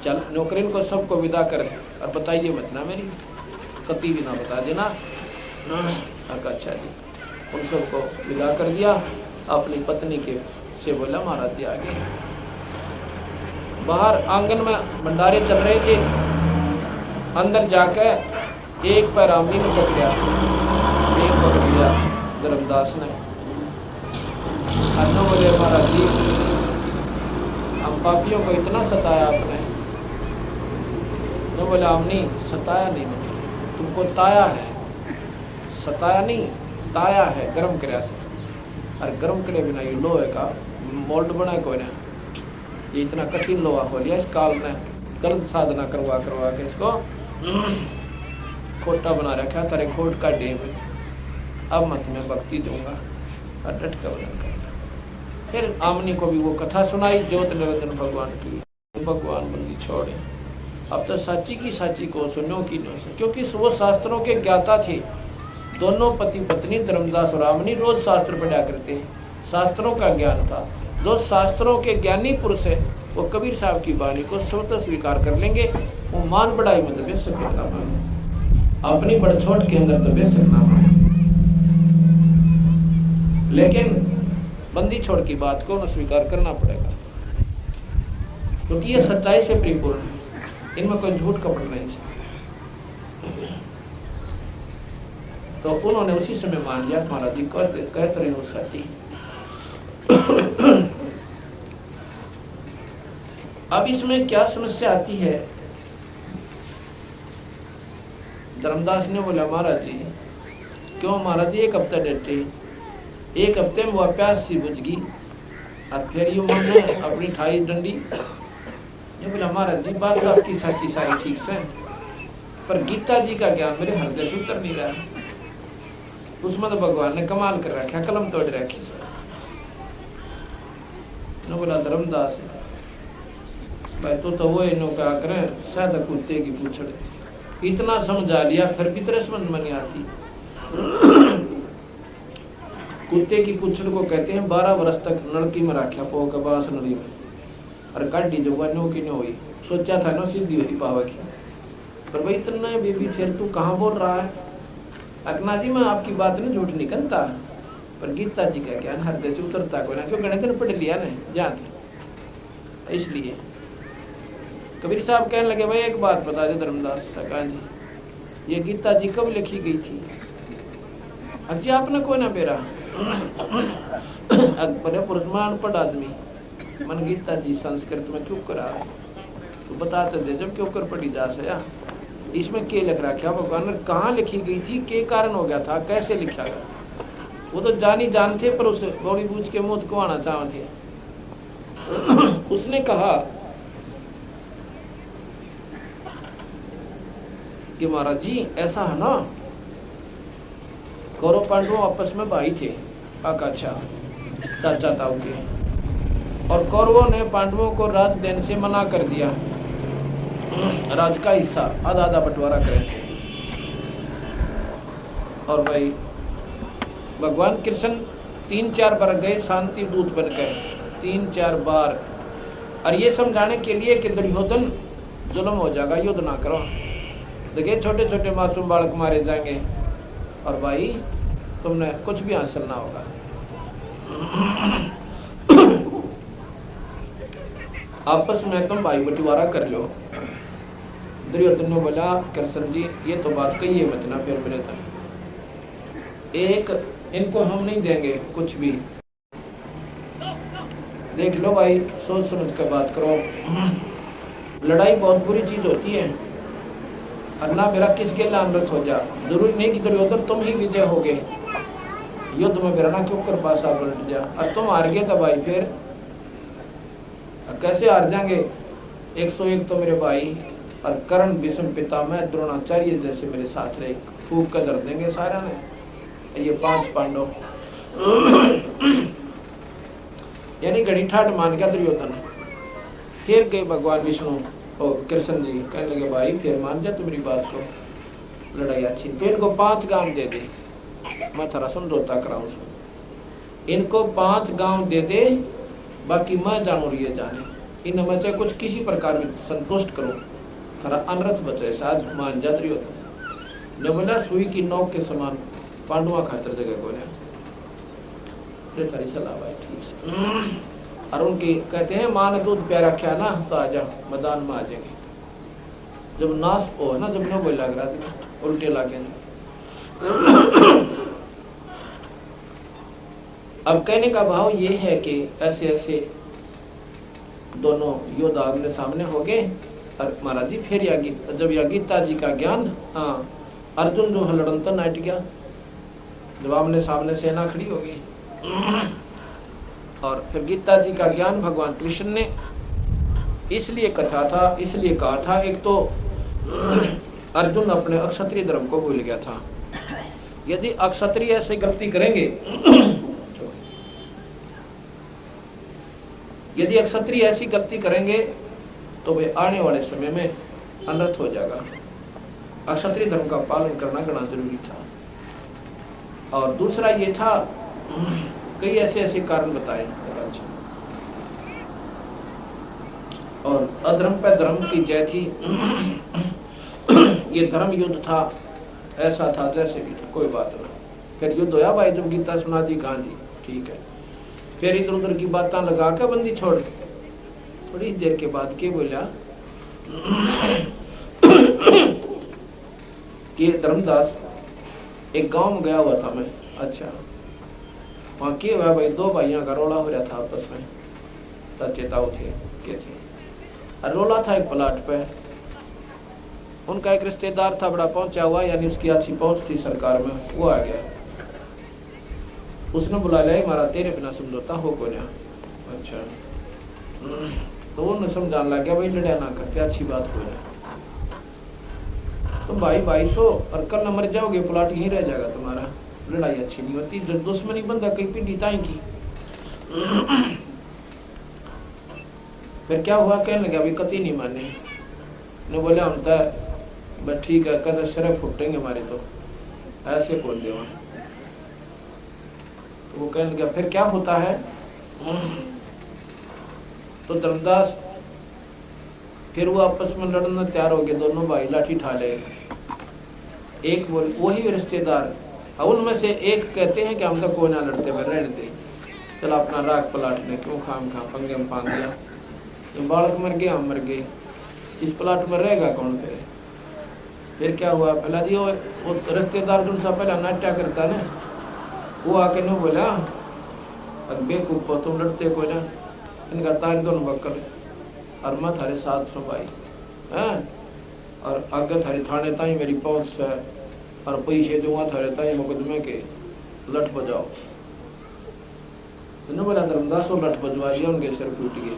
चल नौकरीन को सबको विदा कर और बताइए मत ना मेरी कति भी ना बता देना अच्छा जी उन सबको विदा कर दिया अपनी पत्नी के से बोला महाराज जी आगे बाहर आंगन में भंडारे चल रहे थे अंदर जाकर एक पैर आमनी में पकड़ा एक पकड़ लिया धर्मदास ने अन्नो बोले महाराज जी हम पापियों को इतना सताया आपने तो बोला हमने सताया नहीं तुमको ताया है सताया नहीं ताया है गर्म करे से और गर्म करे बिना ये लोहे का मोल्ड बना कोई ना ये इतना कठिन लोहा हो लिया इस काल ने गलत साधना करवा के इसको खोटा बना रखा तेरे खोट का डेम है अब मत मैं भक्ति दूंगा और डट का बना कर फिर आमनी को भी वो कथा सुनाई ज्योत निरंजन भगवान की भगवान बंदी छोड़े अब तो साची की साची को सुनो की नो सुनो क्योंकि वो शास्त्रों के ज्ञाता थे दोनों पति पत्नी धर्मदास और आमनी रोज शास्त्र पढ़ा करते हैं शास्त्रों का ज्ञान था जो शास्त्रों के ज्ञानी पुरुष है वो कबीर साहब की वाणी को स्वतः स्वीकार कर लेंगे वो मान बढ़ाई मतलब सभ्यता मान अपनी बढ़छोट के अंदर तो बेशक ना माने, लेकिन बंदी छोड़ की बात को न स्वीकार करना पड़ेगा, क्योंकि ये सच्चाई से परिपूर्ण है, इनमें कोई झूठ कपट नहीं है। तो उन्होंने उसी समय मान लिया महाराज जी कहते रहे हो सती। अब इसमें क्या समस्या आती है, धर्मदास ने बोला महाराज जी क्यों महाराज जी, एक हफ्ता डटे, एक हफ्ते में वह प्यास सी बुझ गई और फिर यू माने अपनी ठाई डंडी। ये बोला महाराज जी बात तो आपकी सच्ची सारी ठीक से, पर गीता जी का ज्ञान मेरे हृदय से उतर नहीं रहा। उसमें तो भगवान ने कमाल कर रखा, कलम तोड़ रखी सर। बोला धर्मदास भाई तो वो इन्हों क्या करें, शायद कुत्ते की पूछड़, इतना समझा लिया फिर भी तेरे समझ में नहीं आती। कुत्ते की पूछड़ को कहते हैं 12 वर्ष तक नड़की में रखा पो के बास नड़ी में, और काटी जो नो की नहीं हुई, सोचा था ना सीधी हुई पावा की, पर भाई इतना बेबी फिर तू कहाँ बोल रहा है। अकना जी मैं आपकी बात में झूठ नहीं करता, पर गीता जी का ज्ञान हृदय से उतरता कोई ना, क्यों गणित पढ़ लिया ना जान, इसलिए कबीर साहब कहने लगे भाई एक बात बता दे धर्मदास कहा जी, ये गीता जी कब लिखी गई थी। अजी आपने कोई ना बेरा अकबर पुरुषमान पढ़ आदमी मन गीता जी संस्कृत में क्यों करा, तो बताते दे जब क्यों कर पढ़ी जा सया, इसमें क्या लिख रखा भगवान ने, कहाँ लिखी गई थी, के कारण हो गया था, कैसे लिखा गया, वो तो जानी जानते पर उसे बौड़ी बूझ के मुंह को आना चाहते। उसने कहा कि महाराज जी ऐसा है ना, कौरव पांडवों आपस में भाई थे, अच्छा चाचा ताऊ के, और कौरवों ने पांडवों को राज देने से मना कर दिया, राज का हिस्सा आधा आधा बंटवारा करें। और भाई भगवान कृष्ण 3-4 बार गए शांति दूत बन गए, 3-4 बार, और ये समझाने के लिए कि दुर्योधन जुल्म हो जाएगा, युद्ध ना करो, देखिए छोटे छोटे मासूम बालक मारे जाएंगे, और भाई तुमने कुछ भी हासिल ना होगा। आपस में तुम भाई बंटवारा कर लो। दुर्योधन ने बोला कृष्ण जी ये तो बात कही है मत ना, फिर मेरे तक एक इनको हम नहीं देंगे कुछ भी, देख लो भाई सोच समझ कर बात करो, लड़ाई बहुत बुरी चीज होती है, अल्लाह मेरा किसके लानत हो जा, जरूरी नहीं कि दुर्योधन तुम ही विजय होगे, युद्ध में मेरा ना क्यों कर पासा पलट जा, और तुम हार गए तो भाई फिर कैसे हार जाएंगे, 101 तो मेरे भाई, और कर्ण भीष्म पितामह द्रोणाचार्य जैसे मेरे साथ रहे, फूक कर दर देंगे सारा ने, ये 5 पांडव। यानी घड़ी ठाट मान गया दुर्योधन। फिर गए भगवान विष्णु और कृष्ण जी कहने लगे भाई फिर मान जा तुम्हारी बात को, लड़ाई अच्छी, तो इनको 5 गांव दे दे, मैं थोड़ा समझौता कराऊं, इनको 5 गांव दे दे, बाकी मैं जानू रही जाने, इनमें चाहे कुछ किसी प्रकार में संतुष्ट करो, थोड़ा अनर्थ बचे, आज मान जा दुर्योधन ने बोला सुई की नोक के समान पांडवा खातर जगह को थारी सलाह भाई ठीक है। और उनकी कहते हैं मां ने दूध प्यारा क्या ना, तो आजा मैदान में आ जाएंगे, जब नाश हो ना, जब न बोल लग रहा था उल्टे लागे। अब कहने का भाव ये है कि ऐसे ऐसे दोनों योद्धा आमने सामने हो गए, और महाराज जी फिर जब या गीता जी का ज्ञान, हाँ अर्जुन जो लड़न तो नाट गया, जब आमने सामने सेना खड़ी हो गई, और फिर गीता जी का ज्ञान भगवान कृष्ण ने इसलिए कहा था, इसलिए कहा था, एक तो अर्जुन अपने अक्षत्रिय धर्म को भूल गया था, यदि अक्षत्रिय ऐसे गलती करेंगे यदि अक्षत्रिय ऐसी गलती करेंगे तो वे आने वाले समय में अनर्थ हो जाएगा, अक्षत्रिय धर्म का पालन करना गणा जरूरी था। और दूसरा ये था कई ऐसे ऐसे कारण बताए, और अधर्म पे धर्म की जय थी, ये धर्म युद्ध था, ऐसा था जैसे भी था, कोई बात ना। फिर युद्ध होया भाई, जब गीता सुना दी, कहाँ जी ठीक है। फिर इधर उधर की बातें लगा के बंदी छोड़ के थोड़ी देर के बाद के बोला कि धर्मदास एक गांव में गया हुआ था मैं। अच्छा, वहाँ क्या हुआ भाई, दो भाइयों का रोला हो रहा था आपस में, चाचे ताऊ थे के थे, और रोला था एक प्लाट पे। उनका एक रिश्तेदार था बड़ा पहुंचा हुआ, यानी उसकी अच्छी पहुंच थी सरकार में, वो आ गया। उसने बुला लिया, मारा तेरे बिना समझौता हो को ना। अच्छा, तो वो समझाने लग गया भाई लड़ाई ना करते, अच्छी बात हो जाए तो भाई 2200 और कल न मर जाओगे, प्लाट यहीं रह जाएगा तुम्हारा, लड़ाई अच्छी नहीं होती, जब दुश्मनी बंदा कहीं पीढ़ी ताई की। फिर क्या हुआ, कहने लगा अभी कति नहीं माने, ने बोले हम तो बस ठीक है, कदर शरह फुटेंगे हमारे तो ऐसे कौन देवा। तो वो कहने लगा फिर क्या होता है। तो धर्मदास फिर वो आपस में लड़ना तैयार हो गए, दोनों भाई लाठी ठा ले। एक वही रिश्तेदार, उनमें से एक कहते हैं कि हम तो कोई ना लड़ते हुए रहने दे, चल अपना राग पलाट ने क्यों खाम खा पंगे में पान दिया, तो बालक मर गए हम मर गए, इस प्लाट में रहेगा कौन। फिर क्या हुआ, पहला जी वो रिश्तेदार जो उनसे पहला नाट्या करता ना, वो आके नहीं बोला बेकूफ तुम लड़ते को ना, इनका तार दोनों बक्कर और मैं थारे साथ सो भाई हैं, और आगे थारी थाने ताई मेरी पहुंच से, और पैसे दूंगा थारे ताई मुकदमे के, लठ बजाओ। तो बोला धर्मदास वो लठ बजवा दिया, उनके सिर फूट गए।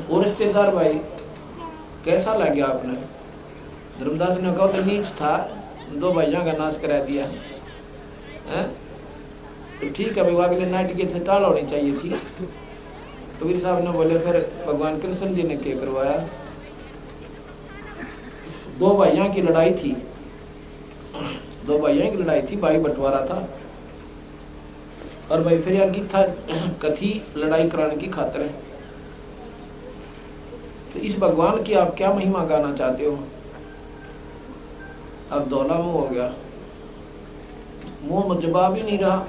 वो रिश्तेदार भाई कैसा लग गया आपने। धर्मदास ने कहा तो नीच था, दो भाइयों का नाश करा दिया है, तो ठीक है भाई, अगले नाइट के थे टाल होनी चाहिए थी। तो वीर साहब ने बोले फिर भगवान कृष्ण जी ने क्या करवाया, दो भाइयों की लड़ाई थी, दो भाइयों की लड़ाई थी, भाई बंटवारा था, और भाई फिर यार गीता कथी लड़ाई कराने की खातिर है। तो इस भगवान की आप क्या महिमा गाना चाहते हो। अब दौला मुंह हो गया, मुंह में जवाब ही नहीं रहा।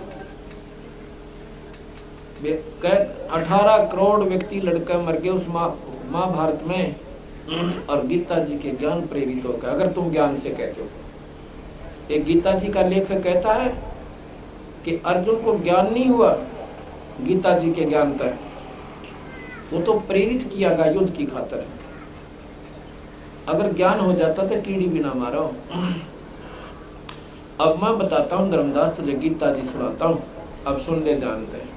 18 करोड़ व्यक्ति लड़के मर गए उस महाभारत में, और गीता जी के ज्ञान प्रेरित होकर, अगर तुम ज्ञान से कहते हो। एक गीता जी का लेखक कहता है कि अर्जुन को ज्ञान नहीं हुआ गीता जी के ज्ञान तक, वो तो प्रेरित किया गया युद्ध की खातिर। अगर ज्ञान हो जाता तो कीड़ी भी ना मारो। अब मैं बताता हूँ धर्मदास, तुझे गीता जी सुनाता हूँ, अब सुन ले जानते हैं।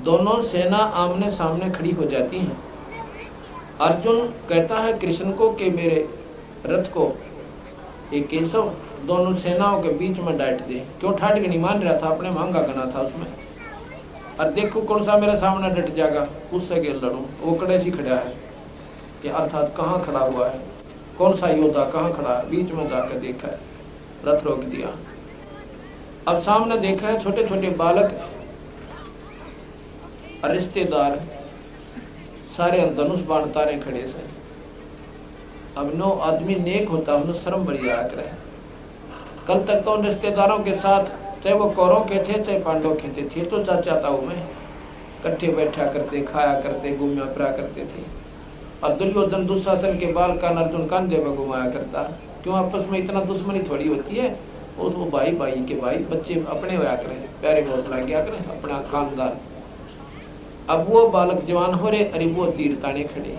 दोनों सेना आमने सामने खड़ी हो जाती हैं। अर्जुन कहता है कृष्ण को कि मेरे रथ को एक केशव दोनों सेनाओं के बीच में डांट दे। क्यों ठाट के नहीं मान रहा था, अपने महंगा गना था उसमें, और देखो कौन सा मेरे सामने डट जाएगा उससे गेल लड़ूं। वो कड़े सी खड़ा है कि अर्थात कहाँ खड़ा हुआ है, कौन सा योद्धा कहाँ खड़ा है, बीच में जाकर देखा है, रथ रोक दिया। अब सामने देखा है छोटे छोटे बालक रिश्तेदार सारे धनुष बाण तारे खड़े से। अब नो आदमी नेक होता उन्हें शर्म बड़ी आया करे। कल तक तो उन रिश्तेदारों के साथ, चाहे वो कौरव के थे चाहे पांडव के थे, तो चाचा ताऊ में इकट्ठे बैठा करते, खाया करते, घूमया फिरा करते थे। और दुर्योधन दुशासन के बाल का अर्जुन कंधे में घुमाया करता। क्यों, आपस में इतना दुश्मनी थोड़ी होती है। वो भाई भाई के भाई, बच्चे अपने होया करें, प्यारे बहुत लग गया करें, अपना खानदान। अब वो बालक जवान हो रहे, अरे वो तीर ताने खड़े,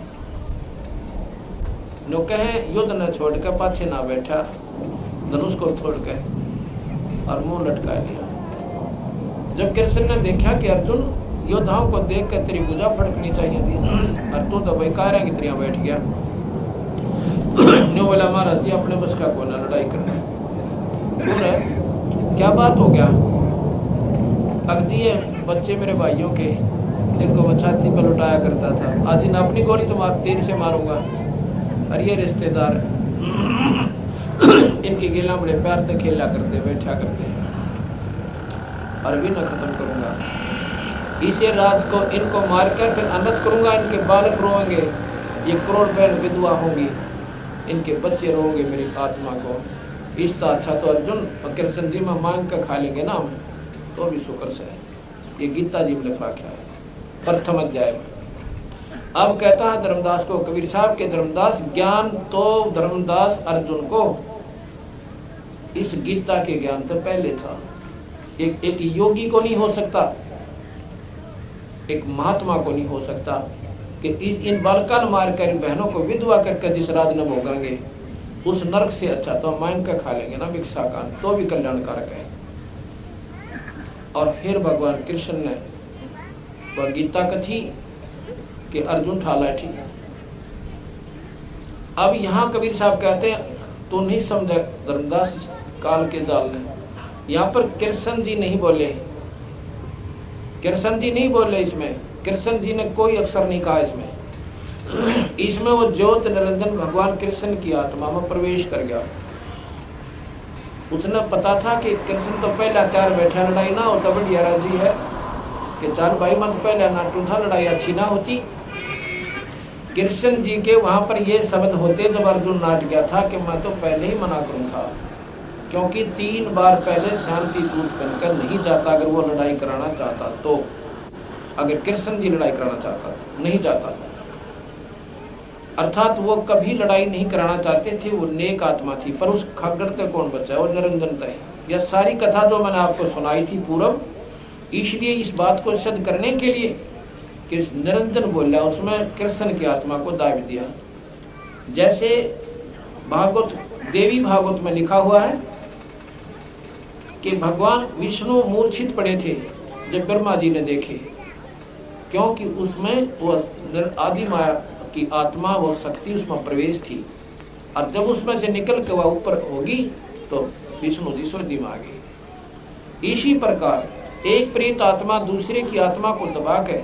नो कहे युद्ध न छोड़ कर पाछे ना बैठा, धनुष को छोड़ के और मुंह लटका लिया। जब कृष्ण ने देखा कि अर्जुन योद्धाओं को देख कर तेरी भुजा फटकनी चाहिए थी, और तू तो भाई कार की तरह बैठ गया। न्यू बोला महाराज जी अपने बस का कोना लड़ाई करना क्या बात हो गया। अगदी है बच्चे मेरे भाइयों के, जिनको मैं छाती पर लुटाया करता था, आज इन अपनी गोली तो तीर से मारूंगा। और ये रिश्तेदार इनकी गिला बड़े प्यार से खेला करते, बैठा करते, और भी न खत्म करूंगा इसे रात को, इनको मारकर फिर अनर्थ करूंगा। इनके बालक रोएंगे, ये करोड़ बहन विधवा होंगी, इनके बच्चे रोएंगे मेरी आत्मा को। इसका अच्छा तो अर्जुन और कृष्ण जी में मांग कर खा लेंगे ना हम, तो भी शुक्र से है। ये गीता जी में लिखा क्या है प्रथम अध्याय में। अब कहता है धर्मदास को, कबीर साहब के धर्मदास, ज्ञान तो धर्मदास अर्जुन को इस गीता के ज्ञान तो पहले था। एक योगी को नहीं हो सकता, एक महात्मा को नहीं हो सकता कि इन बालका मार कर बहनों को विधवा करके जिस राज न भोगेंगे उस नरक से अच्छा तो मांग कर खा लेंगे ना भिक्षा का, तो भी कल्याणकारक है। और फिर भगवान कृष्ण ने वह गीता कथी कि अर्जुन ठाला ठीक। अब यहाँ कबीर साहब कहते हैं तो नहीं समझा धर्मदास काल के जाल ने। यहाँ पर कृष्ण जी नहीं बोले, कृष्ण जी नहीं बोले इसमें, कृष्ण जी ने कोई अक्षर नहीं कहा इसमें। इसमें वो ज्योत निरंजन भगवान कृष्ण की आत्मा में प्रवेश कर गया। उसने पता था कि कृष्ण तो पहले तैयार बैठा, लड़ाई ना हो तो बढ़िया राजी है कि चार भाई मत पहले ना टूटा, लड़ाई अच्छी ना होती। कृष्ण जी के वहां पर ये शब्द होते जब अर्जुन नाट गया था कि मैं तो पहले ही मना करूं था, क्योंकि 3 बार पहले शांति दूत बनकर नहीं जाता अगर वो लड़ाई कराना चाहता तो। अगर कृष्ण जी लड़ाई कराना चाहता नहीं जाता, अर्थात वो कभी लड़ाई नहीं कराना चाहते थे, वो नेक आत्मा थी। पर उस खगड़ से कौन बचा, वो निरंजन है। यह सारी कथा जो मैंने आपको सुनाई थी पूर्व, इसलिए इस बात को सिद्ध करने के लिए कि निरंजन बोला उसमें कृष्ण की आत्मा को दाब दिया। जैसे भागवत देवी भागवत में लिखा हुआ है कि भगवान विष्णु मूर्छित पड़े थे जब ब्रह्मा जी ने देखे, क्योंकि उसमें वो आदि माया की आत्मा, वो शक्ति उसमें प्रवेश थी। और जब उसमें से निकल के वह ऊपर होगी तो विष्णु जी स्वर्ग में आ गई। इसी प्रकार एक प्रेत आत्मा दूसरे की आत्मा को दबा के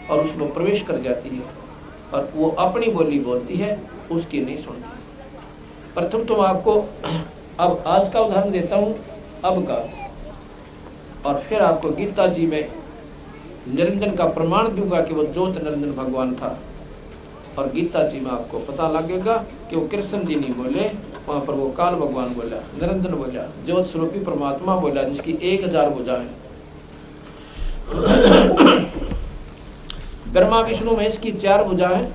और उसमें प्रवेश कर जाती है और वो अपनी बोली बोलती है, उसकी नहीं सुनती। प्रथम तो आपको अब आज का उदाहरण देता हूँ, अब का, और फिर आपको गीता जी में निरंजन का प्रमाण दूंगा कि वो ज्योत निरंजन भगवान था। और गीता जी में आपको पता लगेगा कि वो कृष्ण जी नहीं बोले, वहां पर वो काल भगवान बोला, निरंजन बोला, ज्योत स्वरूपी परमात्मा बोला, जिसकी 1000 भुजा है। ब्रह्मा विष्णु महेश की 4 भुजा है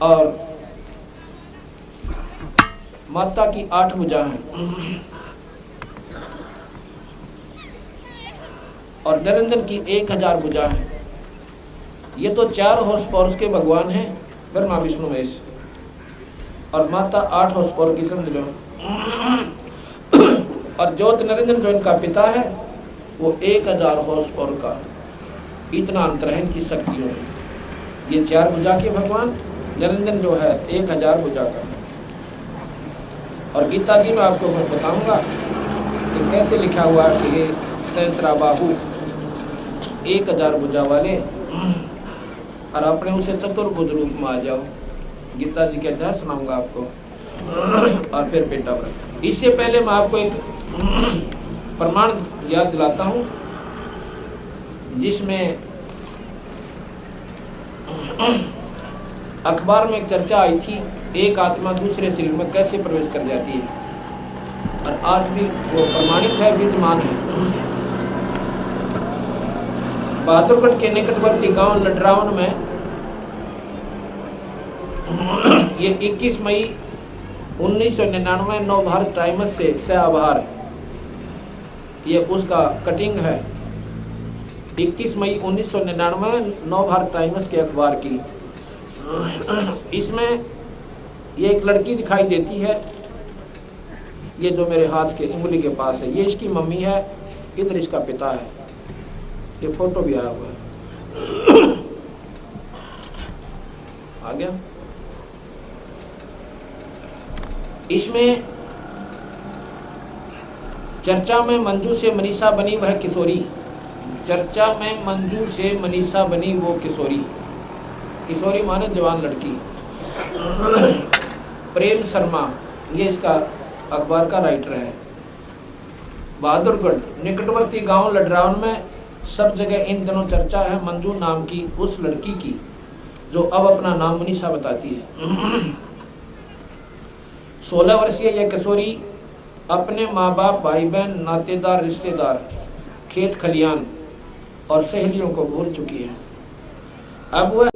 और माता की 8 भुजा है और निरंजन की 1000 भुजा है। ये तो 4 हॉर्स पावर के भगवान हैं ब्रह्मा विष्णु महेश, और माता 8 हॉर्स पावर की समझ लो। और ज्योत निरंजन जो इनका पिता है वो 1000 हॉर्स पावर का, इतना अंतर है इनकी शक्तियों में। ये 4 भुजा के भगवान, निरंजन जो है 1000 भुजा का। और गीता जी में आपको मैं बताऊंगा कि कैसे लिखा हुआ है कि ये सहस्रा बाहु 1000 भुजा वाले और अपने उसे चतुर्भुज रूप में आ जाओ। गीता जी के अध्याय सुनाऊंगा आपको और फिर बेटा व्रत। इससे पहले मैं आपको एक प्रमाण याद दिलाता हूं जिसमें अखबार में एक चर्चा आई थी, एक आत्मा दूसरे शरीर में कैसे प्रवेश कर जाती है, और आज भी वो प्रमाणित है, विद्यमान है। बहादुरगढ़ के निकटवर्ती गांव लडरावन में ये 21 मई 1999 नव भारत टाइम्स से सह आभार, ये उसका कटिंग है। 21 मई 1999 नव भारत टाइम्स के अखबार की। इसमें ये एक लड़की दिखाई देती है, ये जो मेरे हाथ के उंगली के पास है, ये इसकी मम्मी है, इधर इसका पिता है। ये फोटो भी आया हुआ है, आ गया। इसमें चर्चा में मंजू से मनीषा बनी वह किशोरी, चर्चा में मंजू से मनीषा बनी वो किशोरी, किशोरी माने जवान लड़की। प्रेम शर्मा ये इसका अखबार का राइटर है। बहादुरगढ़ निकटवर्ती गांव लडरावन में सब जगह इन दिनों चर्चा है मंजू नाम की उस लड़की की जो अब अपना नाम मनीषा बताती है। 16 वर्षीय यह किशोरी अपने माँ बाप, भाई बहन, नातेदार, रिश्तेदार, खेत खलियान और सहेलियों को भूल चुकी है। अब वह